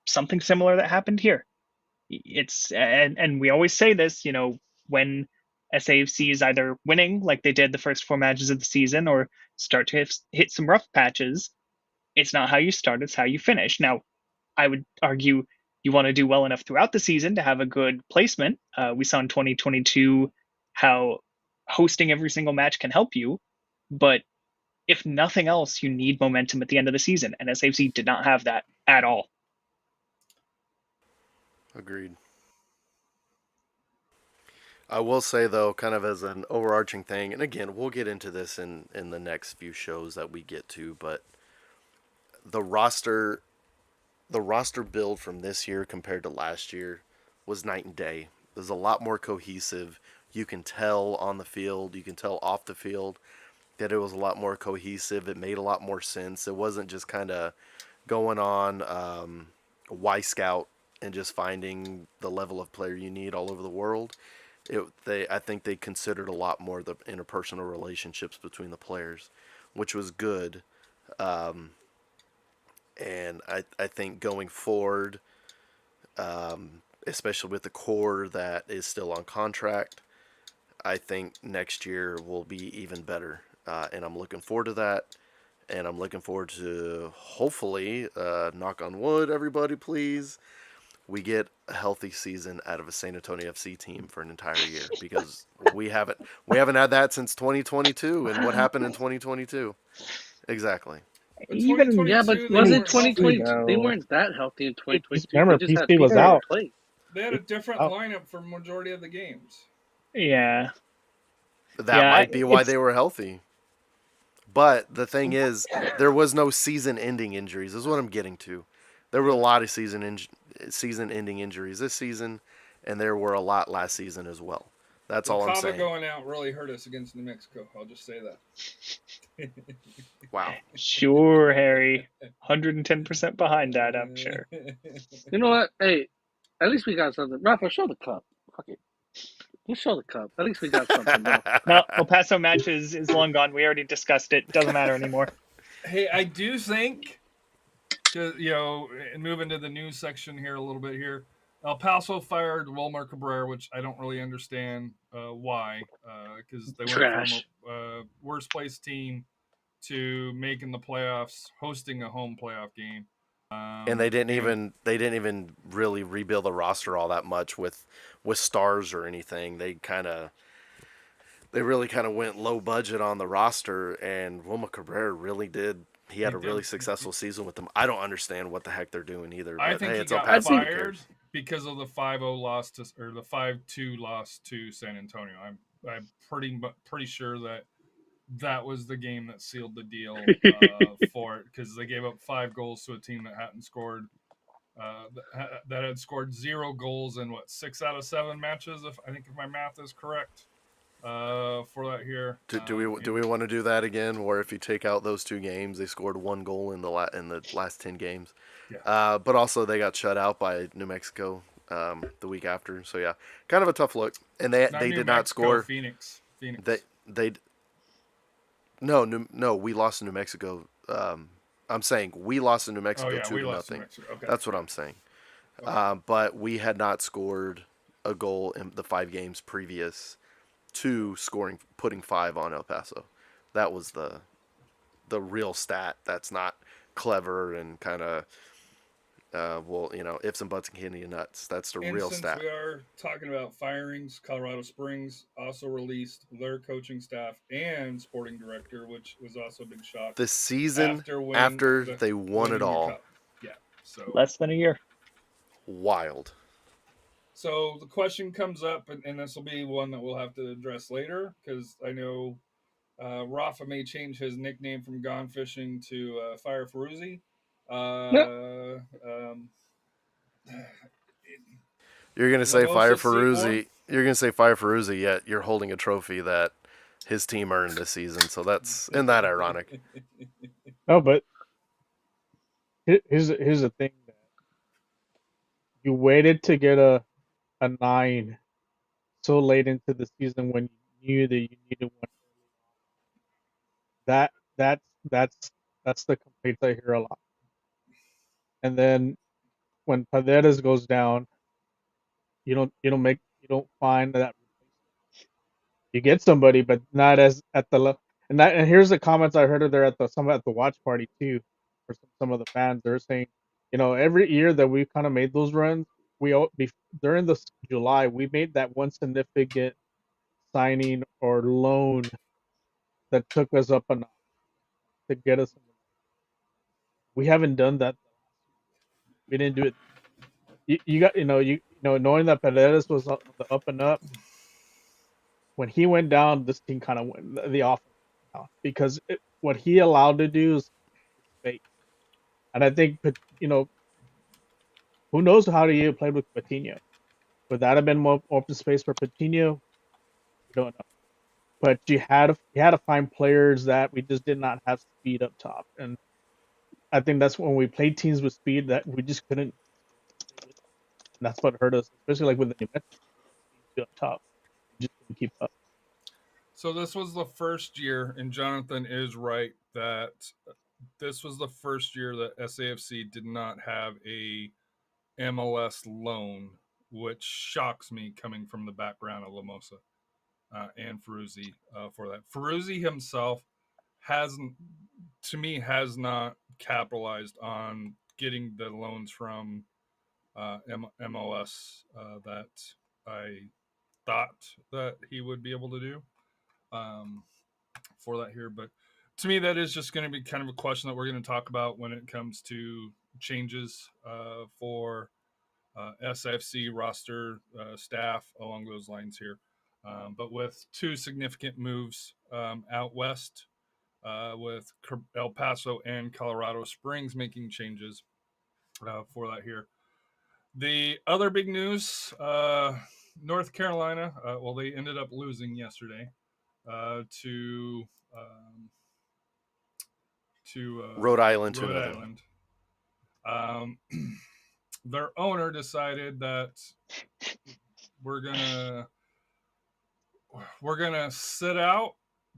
something similar that happened here. And we always say this, when SAFC is either winning, like they did the first 4 matches of the season, or start to hit some rough patches, it's not how you start, it's how you finish. Now, I would argue you want to do well enough throughout the season to have a good placement. We saw in 2022 how hosting every single match can help you, but if nothing else, you need momentum at the end of the season, and SAFC did not have that at all. Agreed. I will say though, kind of as an overarching thing, and again, we'll get into this in the next few shows that we get to, but the roster the roster build from this year compared to last year was night and day. It was a lot more cohesive. You can tell on the field, you can tell off the field that it was a lot more cohesive. It made a lot more sense. It wasn't just kind of going on Y Scout and just finding the level of player you need all over the world. I think they considered a lot more the interpersonal relationships between the players, which was good. Um, and I think going forward, especially with the core that is still on contract, I think next year will be even better. And I'm looking forward to that. And I'm looking forward to hopefully, knock on wood, everybody, please, we get a healthy season out of a SanAntonio FC team for an entire year, because we haven't had that since 2022. And what happened in 2022? Exactly. But Even Yeah, but 2022, they wasn't weren't healthy. 2022? They though. weren't that healthy in 2022. Remember, They just had PC was people out. to play. They had a different Oh. lineup for majority of the games. Yeah. That Yeah, might be why it's- they were healthy. But the thing is, there was no season-ending injuries. Is what I'm getting to. There were a lot of season-ending injuries this season, and there were a lot last season as well. That's all I'm Kava saying. going out really hurt us against New Mexico. I'll just say that. Wow. Sure, Harry. 110% behind that, I'm sure. You know what? Hey, at least we got something. Rafa, show the cup. Fuck it. Just show the cup. At least we got something, bro. No, El Paso match is long gone. We already discussed it. Doesn't matter anymore. Hey, I do think, and move into the news section here a little bit here. El Paso fired Wilmer Cabrera, which I don't really understand why, because they went Trash. from a worst place team to making the playoffs, hosting a home playoff game. And they didn't even really rebuild the roster all that much with stars or anything. They really kind of went low budget on the roster, and Wilmer Cabrera really did. He had a really successful season with them. I don't understand what the heck they're doing either. I But think hey, he it's El got Paso. Who fired cares? because of the 5-0 loss to, or the 5-2 loss to San Antonio. I'm pretty sure that was the game that sealed the deal for it, because they gave up 5 goals to a team that hadn't scored. That had scored 0 goals in 6 out of 7 matches, if my math is correct. For that here, Do we want to do that again? Where if you take out those 2 games, they scored 1 goal in the last 10 games. Yeah. But also they got shut out by New Mexico the week after. So yeah, kind of a tough look. And they did not score. Phoenix. No, we lost to New Mexico. I'm saying we lost to New Mexico 2-0. Okay. That's what I'm saying. But we had not scored a goal in the 5 games previous to putting 5 on El Paso. That was the real stat. That's not clever and kind of ifs and buts and candy and nuts. That's the real since stat. we are talking about firings, Colorado Springs also released their coaching staff and sporting director, which was also a big shock. The season after they won it all. Yeah. So less than a year. Wild. So the question comes up, and this will be one that we'll have to address later, because I know Rafa may change his nickname from Gone Fishing to Fire Ferruzzi. You're gonna say Fire Ferruzzi. You're gonna say Fire Ferruzzi, yet you're holding a trophy that his team earned this season. So isn't that ironic? No, but here's the thing: that you waited to get a 9 so late into the season when you knew that you needed one. That's the complaints I hear a lot. And then when Paderas goes down, you don't find that you get somebody, but not as at the level. And here's the comments I heard there at the watch party too, for some of the fans. They're saying, every year that we kind of made those runs, during the July we made that one significant signing or loan that took us up a notch to get us. We haven't done that. We didn't do it. You got knowing that Paredes was on the up and up, when he went down, this team kind of went the offense down because what he allowed to do is fake. And I think, who knows how he played with Coutinho? Would that have been more open space for Coutinho? We don't know. But you had to find players that we just did not have speed up top, and I think that's when we played teams with speed that we just couldn't. And that's what hurt us, especially like with the New Mexico speed up top. We just couldn't keep up. So this was the first year, and Jonathan is right that this was the first year that SAFC did not have a MLS loan, which shocks me coming from the background of Lamosa and Ferruzzi for that. Ferruzzi himself has not capitalized on getting the loans from MLS that I thought that he would be able to do for that here. But to me, that is just going to be kind of a question that we're going to talk about when it comes to changes for SFC roster staff along those lines here. But with two significant moves out west, with El Paso and Colorado Springs making changes for that here. The other big news, North Carolina, they ended up losing yesterday to Rhode Island. Their owner decided that we're gonna sit out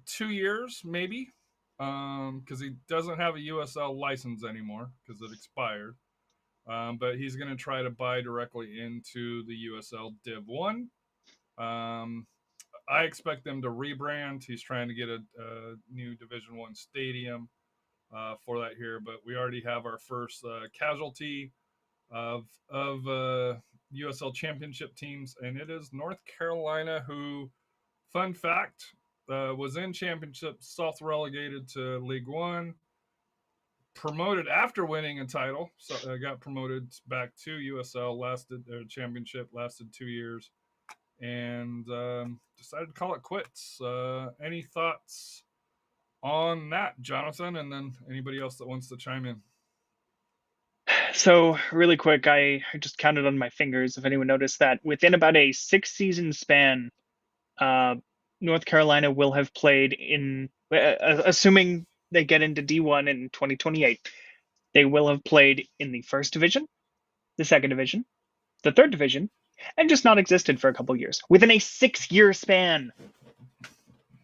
2 years maybe, because he doesn't have a USL license anymore because it expired. But he's gonna try to buy directly into the USL Div 1. I expect them to rebrand. He's trying to get a new Division 1 stadium for that here, but we already have our first casualty of USL Championship teams, and it is North Carolina, who, fun fact, was in Championship, self-relegated to League One, promoted after winning a title, so got promoted back to USL, Championship, lasted 2 years, and decided to call it quits. Any thoughts on that, Jonathan, and then anybody else that wants to chime in? So really quick, I just counted on my fingers, if anyone noticed that, within about a 6-season span, North Carolina will have played in, assuming they get into D1 in 2028, they will have played in the first division, the second division, the third division, and just not existed for a couple years within a 6-year span.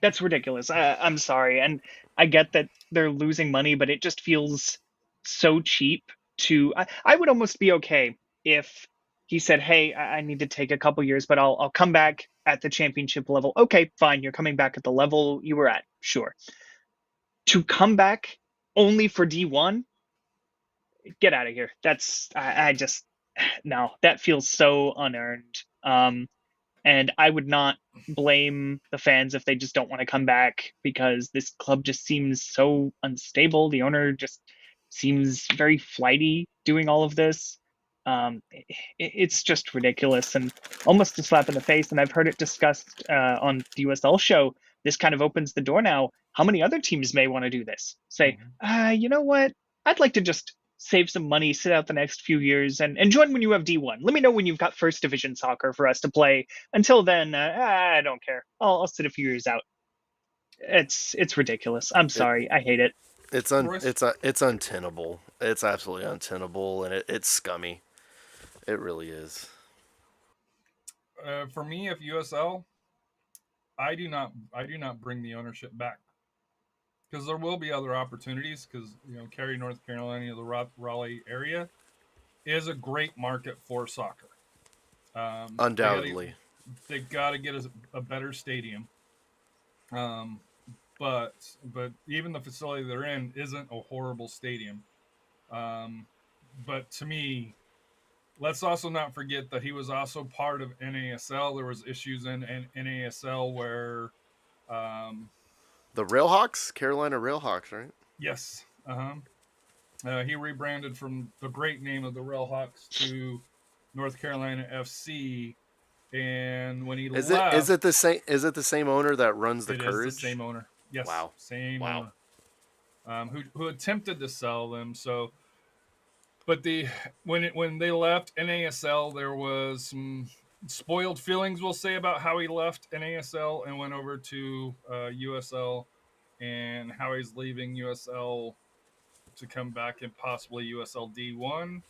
That's ridiculous. I'm sorry. And I get that they're losing money, but it just feels so cheap to, I would almost be okay if he said, hey, I need to take a couple years, but I'll come back at the championship level. Okay, fine. You're coming back at the level you were at. Sure. To come back only for D1, get out of here. That's, I just, no, that feels so unearned. And I would not blame the fans if they just don't want to come back, because this club just seems so unstable. The owner just seems very flighty doing all of this. It's just ridiculous and almost a slap in the face. And I've heard it discussed on the USL show. This kind of opens the door now. How many other teams may want to do this? Say, you know what? I'd like to just save some money, sit out the next few years, and join when you have D1. Let me know when you've got first division soccer for us to play. Until then, I don't care. I'll sit a few years out. It's ridiculous. I'm sorry. I hate it. It's untenable. It's absolutely untenable, and it's scummy. It really is. For me, if USL, I do not bring the ownership back, because there will be other opportunities. Because Cary, North Carolina, the Raleigh area is a great market for soccer. Undoubtedly, they got to get a better stadium. But even the facility they're in isn't a horrible stadium. But to me, let's also not forget that he was also part of NASL. There was issues in NASL where the Railhawks, Carolina Railhawks, right? Yes. He rebranded from the great name of the Railhawks to North Carolina FC, And when he Is left, it the same? Is it the same owner that runs the it Courage? is the same owner. Yes, Wow. same Wow. owner. Who attempted to sell them. So, but when they left NASL, there was some spoiled feelings, we'll say, about how he left NASL and went over to USL, and how he's leaving USL to come back in possibly USL D1.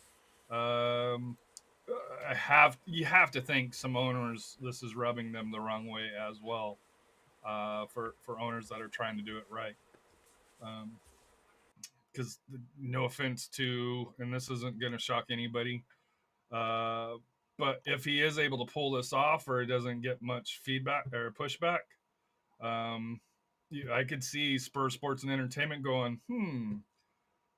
You have to think some owners, this is rubbing them the wrong way as well, for owners that are trying to do it right. Because no offense to, and this isn't going to shock anybody, but if he is able to pull this off, or it doesn't get much feedback or pushback, I could see Spurs Sports and Entertainment going,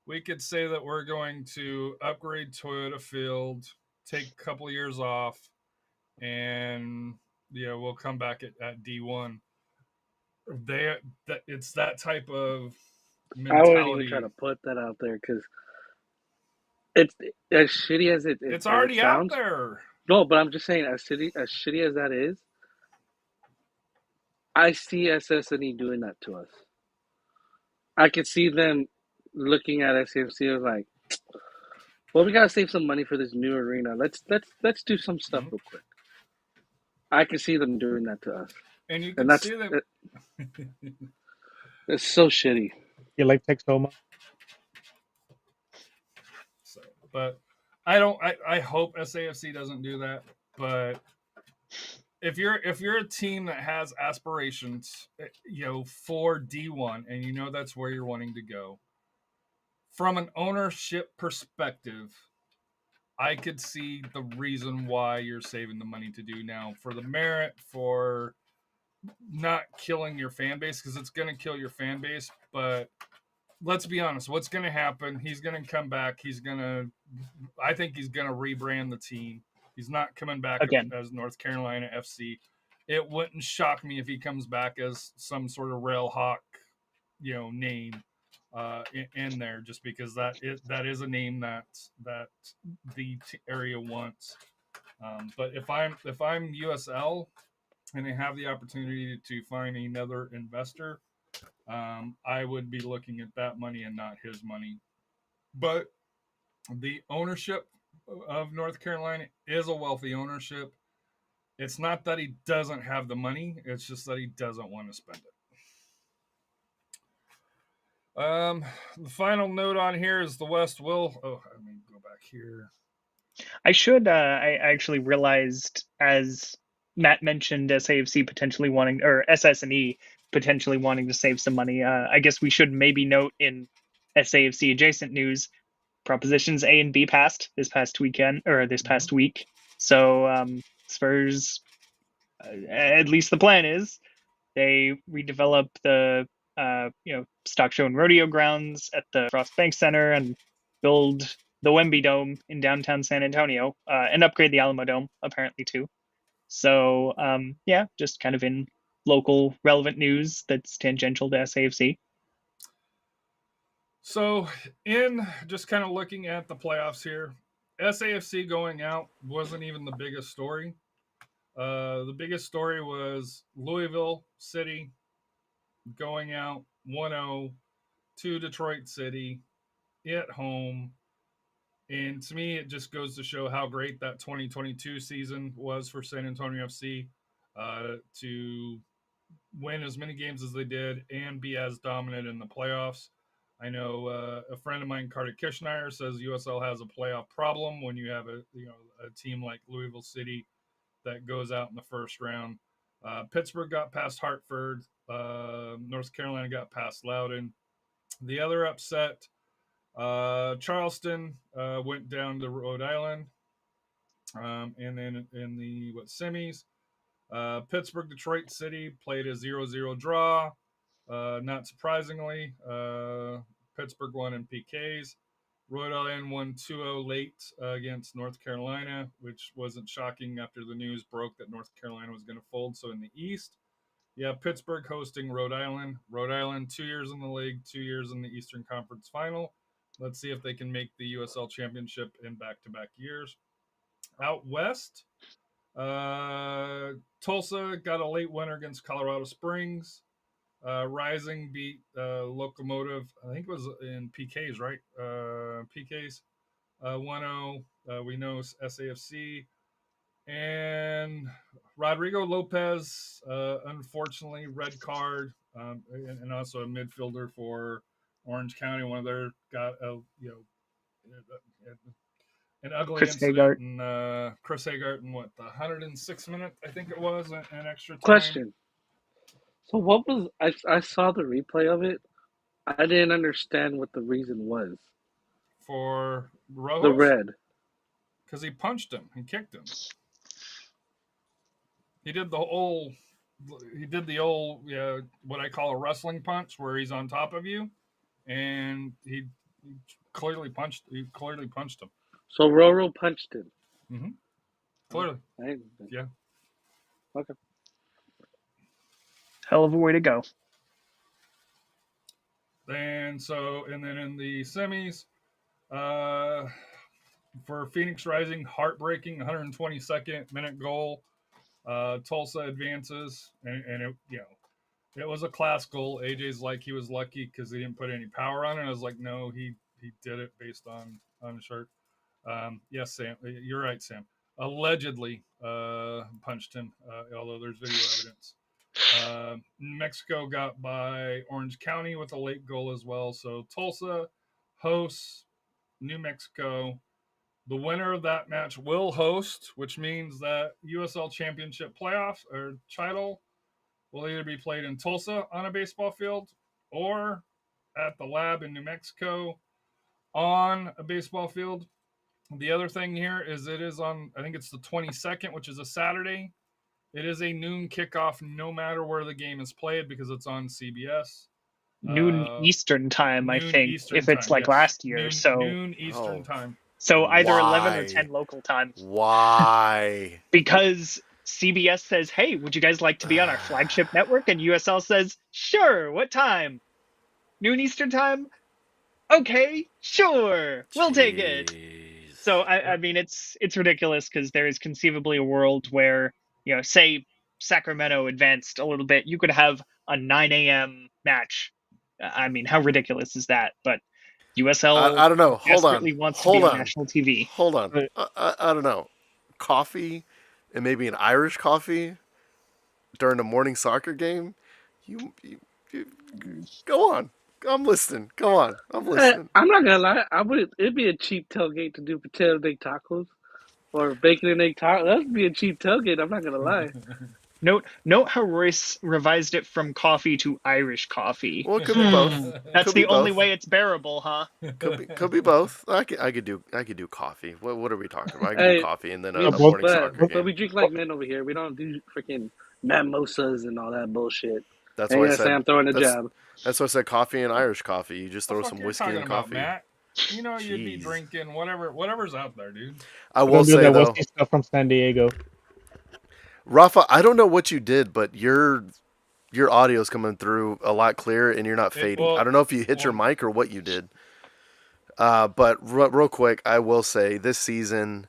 we could say that we're going to upgrade Toyota Field, take a couple of years off, and we'll come back at D1. It's that type of I wouldn't even try mentality. to put that out there because it's as shitty as It's as already it sounds. out there. No, but I'm just saying, as shitty as that is, I see SS&E doing that to us. I could see them looking at SAFC as like, well, we gotta save some money for this new arena. Let's do some stuff real quick. I could see them doing that to us, And you and can see them. it's so shitty. You like Texoma? So, but I hope SAFC doesn't do that. But if you're a team that has aspirations, for D1, and that's where you're wanting to go, from an ownership perspective, I could see the reason why you're saving the money to do now, for the merit, for not killing your fan base, because it's going to kill your fan base. But let's be honest, what's going to happen? He's going to come back. I think he's going to rebrand the team. He's not coming back Again. as North Carolina FC. It wouldn't shock me if he comes back as some sort of Rail Hawk, name in there, just because that is a name that the area wants. But if I'm USL and I have the opportunity to find another investor, I would be looking at that money and not his money. But the ownership of North Carolina is a wealthy ownership. It's not that he doesn't have the money; it's just that he doesn't want to spend it. The final note on here is the West will. Oh, let me go back here. I actually realized, as Matt mentioned, SAFC potentially wanting, or SS&E potentially wanting to save some money. I guess we should maybe note in SAFC adjacent news, propositions A and B passed this past weekend, or this past week. So Spurs, at least the plan is, they redevelop the Stock Show and Rodeo grounds at the Frost Bank Center and build the Wemby Dome in downtown San Antonio, and upgrade the Alamo Dome apparently too. So just kind of in local relevant news that's tangential to SAFC. So, in just kind of looking at the playoffs here, SAFC going out wasn't even the biggest story. The biggest story was Louisville City going out 1-0 to Detroit City at home. And to me, it just goes to show how great that 2022 season was for San Antonio FC, to win as many games as they did and be as dominant in the playoffs. I know a friend of mine, Carter Kishner, says USL has a playoff problem when you have a team like Louisville City that goes out in the first round. Pittsburgh got past Hartford. North Carolina got past Loudoun. The other upset, Charleston went down to Rhode Island. And then in the semis, Pittsburgh Detroit City played a 0-0 draw. Not surprisingly, Pittsburgh won in PKs. Rhode Island won 2-0 late against North Carolina, which wasn't shocking after the news broke that North Carolina was going to fold. So in the East, you have Pittsburgh hosting Rhode Island. Rhode Island 2 years in the league, 2 years in the Eastern Conference Final. Let's see if they can make the USL Championship in back-to-back years. Out West, Tulsa got a late winner against Colorado Springs. Rising beat Locomotive. I think it was in PKs, right? PKs 1-0. We know SAFC. And Rodrigo Lopez, unfortunately, red card, and also a midfielder for Orange County. One of their got an ugly Chris incident, Hagart. and Chris Hagart in what, the 106th minute, I think it was, an extra time. Question. So what was I saw the replay of it. I didn't understand what the reason was. For Rojos? The red. Because he punched him and kicked him. He did the old, what I call a wrestling punch, where he's on top of you, and he clearly punched him. So Roro punched him. Mm-hmm. Clearly. Yeah. Okay. Hell of a way to go. And then in the semis, for Phoenix Rising, heartbreaking 122nd minute goal. Tulsa advances, and it was a class goal. AJ's like, he was lucky because he didn't put any power on it. I was like, no, he did it based on the shirt. Yes, Sam, you're right, Sam. Allegedly punched him, although there's video evidence. New Mexico got by Orange County with a late goal as well. So Tulsa hosts New Mexico. The winner of that match will host, which means that USL Championship Playoffs or title will either be played in Tulsa on a baseball field or at the lab in New Mexico on a baseball field. The other thing here is it is on, I think it's the 22nd, which is a Saturday. It is a noon kickoff no matter where the game is played because it's on CBS. Noon Eastern time, I think, Eastern if it's time, like yes. last year. Noon Eastern time. So either Why? 11 or 10 local time. Why? Because CBS says, hey, would you guys like to be on our flagship network? And USL says, sure, what time? Noon Eastern time? Okay, sure, we'll take it. So, I mean, it's ridiculous because there is conceivably a world where, say Sacramento advanced a little bit, you could have a 9 a.m. match. I mean, how ridiculous is that? But USL I don't know. Hold on. wants to be on national TV. Hold on. I don't know. Coffee and maybe an Irish coffee during a morning soccer game? You go on. I'm listening. Go on. I'm listening. I'm not gonna lie. It'd be a cheap tailgate to do potato and egg tacos or bacon and egg tacos. That'd be a cheap tailgate. I'm not gonna lie. Note how Royce revised it from coffee to Irish coffee. Well, it could be both. That's the only way it's bearable, huh? Could be both. I could do coffee. What are we talking about? I could do coffee and then a both morning soccer game. But we drink like men over here. We don't do freaking mimosas and all that bullshit. That's why I said I'm throwing a jab. That's why I said coffee and Irish coffee. You just throw some whiskey in coffee. Matt? You'd be drinking whatever's out there, dude. I will say that though, whiskey stuff from San Diego. Rafa, I don't know what you did, but your audio's coming through a lot clearer, and you're not fading. I don't know if you hit your mic or what you did. But real quick, I will say this season,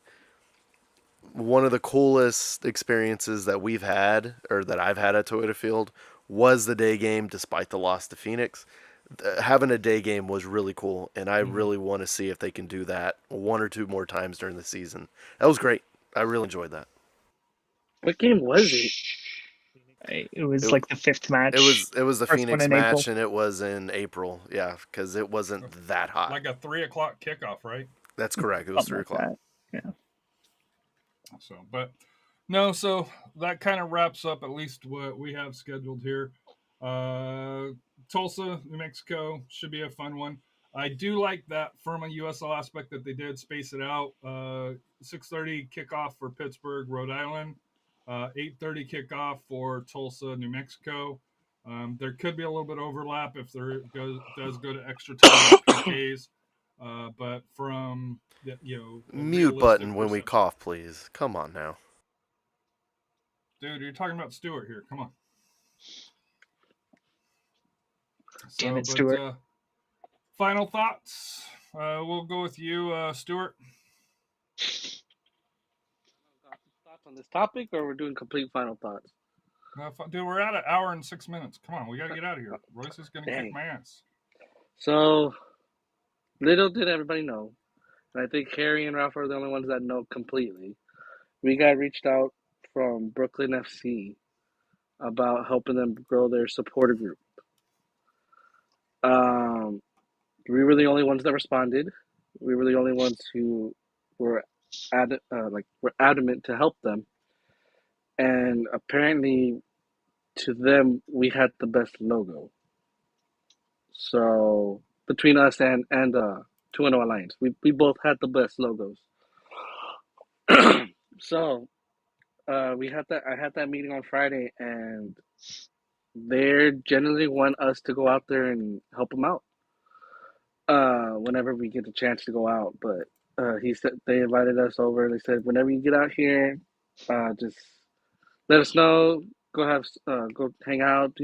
one of the coolest experiences that we've had, or that I've had at Toyota Field, was the day game. Despite the loss to Phoenix, having a day game was really cool, and I really want to see if they can do that one or two more times during the season. That was great. I really enjoyed that. What game was it? It was like the fifth match. It was the First Phoenix one in match, April. and it was in April. Yeah, because it wasn't that hot. Like a 3:00 kickoff, right? That's correct. It was 3:00. Yeah. So that kind of wraps up at least what we have scheduled here. Tulsa, New Mexico should be a fun one. I do like that from a USL aspect that they did space it out. 6:30 kickoff for Pittsburgh, Rhode Island. 8:30 kickoff for Tulsa, New Mexico. There could be a little bit of overlap if there does go to extra time PKs. But from mute button when we cough, please. Come on now, dude. You're talking about Stewart here. Come on. Damn it, Stewart. Final thoughts. We'll go with you, Stewart. Thoughts on this topic, or we're doing complete final thoughts? Dude, we're at an hour and 6 minutes. Come on, we got to get out of here. Royce is going to kick Dang. my ass. So, little did everybody know, and I think Harry and Ralph are the only ones that know completely. We got reached out from Brooklyn FC about helping them grow their supporter group. We were the only ones that responded. We were the only ones who were adamant to help them. And apparently, to them, we had the best logo. So between us and 2-0 Alliance, we both had the best logos. So we had that. I had that meeting on Friday, and they generally want us to go out there and help them out whenever we get the chance to go out. But he said they invited us over. They said whenever you get out here, just let us know. Go hang out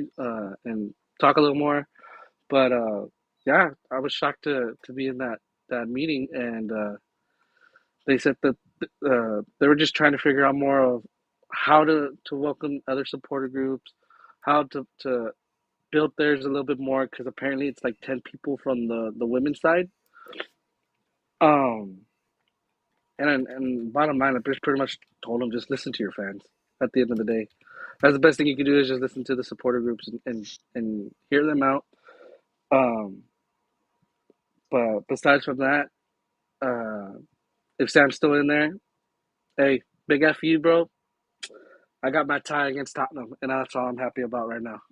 and talk a little more. But yeah, I was shocked to be in that meeting, and they said that they were just trying to figure out more of how to welcome other supporter groups, how to build theirs a little bit more, because apparently it's like 10 people from the women's side. And bottom line, I just pretty much told them, just listen to your fans. At the end of the day, that's the best thing you can do, is just listen to the supporter groups and hear them out. But besides from that, if Sam's still in there, hey, big F you, bro. I got my tie against Tottenham, and that's all I'm happy about right now.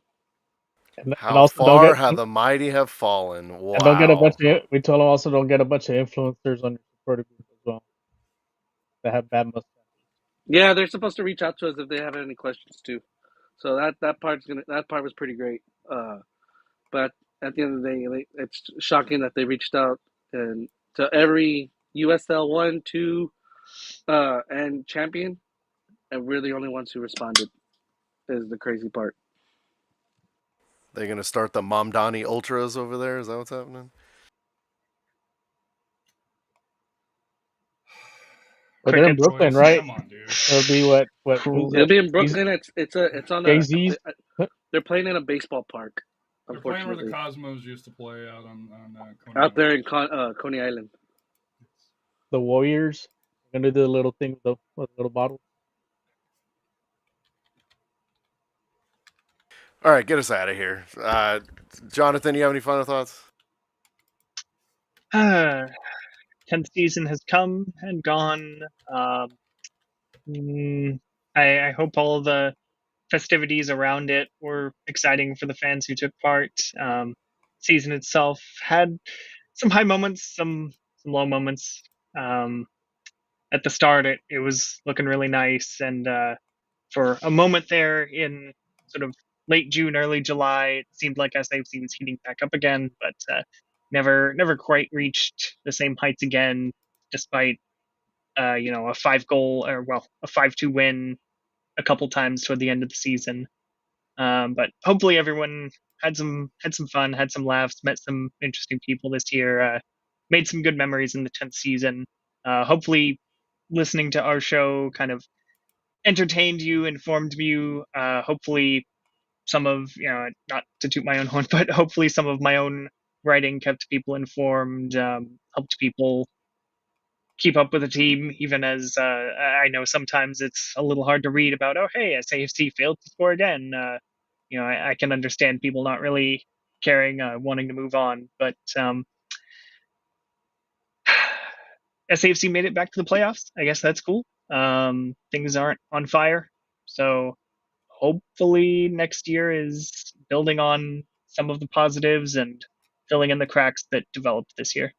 And How also far have the mighty have fallen? Wow. And don't get a bunch of. We told them also don't get a bunch of influencers on your supporter group as well that have bad mustaches. Yeah, they're supposed to reach out to us if they have any questions too. So that part was pretty great. But at the end of the day, it's shocking that they reached out and to every USL 1, 2, and champion, and we're the only ones who responded. Is the crazy part. They're gonna start the Mamdani Ultras over there. Is that what's happening? But they're in Brooklyn, right? Come on, dude. It'll be what? It'll be in Brooklyn. It's on a. Jay-Z's? They're playing in a baseball park. They're playing where the Cosmos used to play out on Coney out there in Coney Island. The Warriors are gonna do the little thing with the little bottle. All right, get us out of here. Jonathan, you have any final thoughts? 10th season has come and gone. I hope all the festivities around it were exciting for the fans who took part. Season itself had some high moments, some low moments. At the start, it was looking really nice, and for a moment there in sort of late June, early July, it seemed like SAFC was heating back up again, but never quite reached the same heights again, despite a 5-2 win a couple times toward the end of the season. But hopefully everyone had some fun, had some laughs, met some interesting people this year, made some good memories in the 10th season. Hopefully listening to our show kind of entertained you, informed you. Hopefully some of, not to toot my own horn, but hopefully some of my own writing kept people informed, helped people keep up with the team, even as I know sometimes it's a little hard to read about, oh, hey, SAFC failed to score again. I can understand people not really caring, wanting to move on. But SAFC made it back to the playoffs. I guess that's cool. Things aren't on fire. So hopefully next year is building on some of the positives and filling in the cracks that developed this year.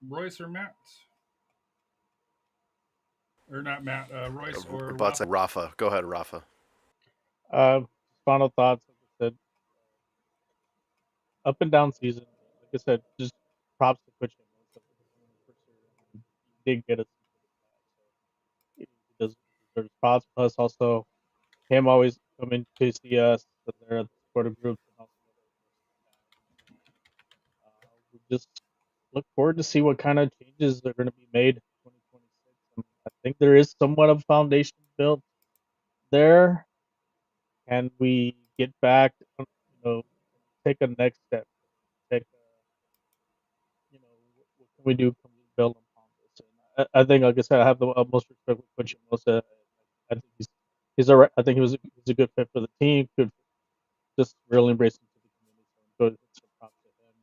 Royce or Matt? Or not Matt, Royce or Rafa. Go ahead, Rafa. Final thoughts. Like I said, up and down season. Like I said, just props to Coach. He did get us. He does deserve props. Plus, also him always coming to see us. They're at the supporter groups and also we just look forward to see what kind of changes are going to be made in 2026. I think there is somewhat of a foundation built there. Can we get back, take a next step? Take what can we do? Can we build upon this? And I think, like I said, I have the utmost respect for Coach Mosa. I think he's all right. I think he's a good fit for the team. Good, just really embracing to the community. So good, so props to him.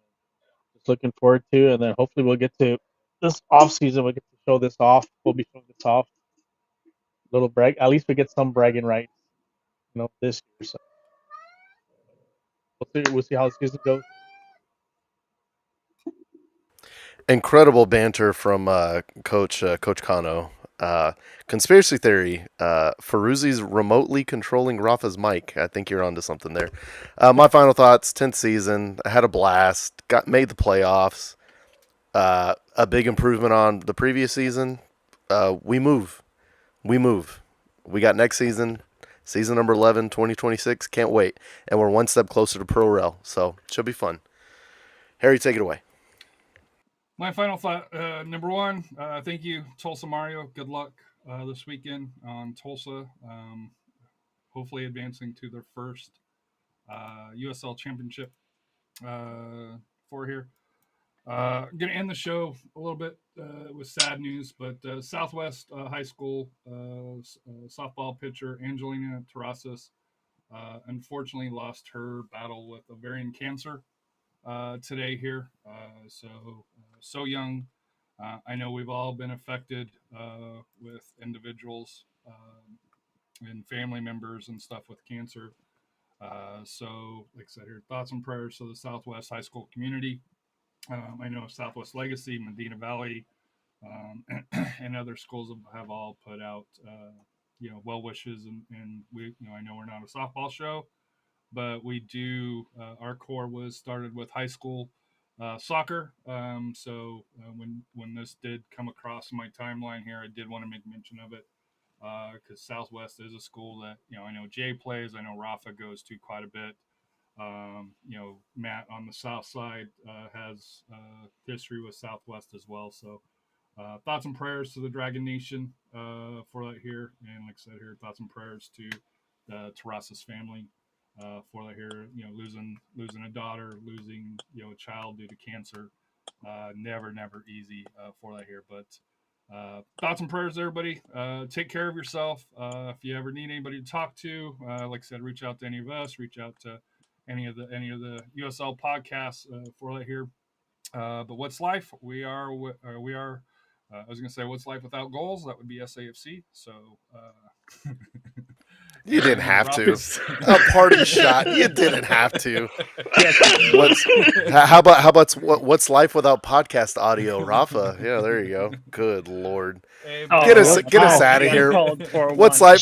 And just looking forward to, and then hopefully we'll get to this off season. We'll get to show this off. We'll be showing this off. Little brag. At least we get some bragging rights, this year. So we'll see how the season goes. Incredible banter from Coach Kano. Conspiracy theory: Ferruzzi's remotely controlling Rafa's mic. I think you're onto something there. My final thoughts: 10th season. I had a blast. Made the playoffs. A big improvement on the previous season. We move. We got next season. Season number 11, 2026. Can't wait. And we're one step closer to Pro Rel. So it should be fun. Harry, take it away. My final thought, number one, thank you, Tulsa Mario. Good luck this weekend on Tulsa. Hopefully advancing to their first USL Championship for here. Going to end the show a little bit with sad news, but Southwest High School softball pitcher Angelina Terrazas unfortunately lost her battle with ovarian cancer today here. So young. I know we've all been affected with individuals and family members and stuff with cancer. So, like I said here, thoughts and prayers to the Southwest High School community. I know Southwest Legacy, Medina Valley, and other schools have all put out, well wishes. And we, I know we're not a softball show, but we do. Our core was started with high school soccer. So when this did come across my timeline here, I did want to make mention of it because Southwest is a school that I know Jay plays. I know Rafa goes to quite a bit. Matt on the south side has history with Southwest as well. So thoughts and prayers to the Dragon Nation for that here. And like I said here, thoughts and prayers to the Terrazas family for that here. Losing a daughter, losing a child due to cancer. Never easy for that here. But thoughts and prayers, everybody. Take care of yourself. If you ever need anybody to talk to, like I said, reach out to any of us. Reach out to any of the USL podcasts for that here. But what's life? We are. I was gonna say, what's life without goals? That would be SAFC. So. You didn't have to. A party shot. You didn't have to. How about what's life without podcast audio, Rafa? Yeah, there you go. Good Lord. Get us out of here. What's life?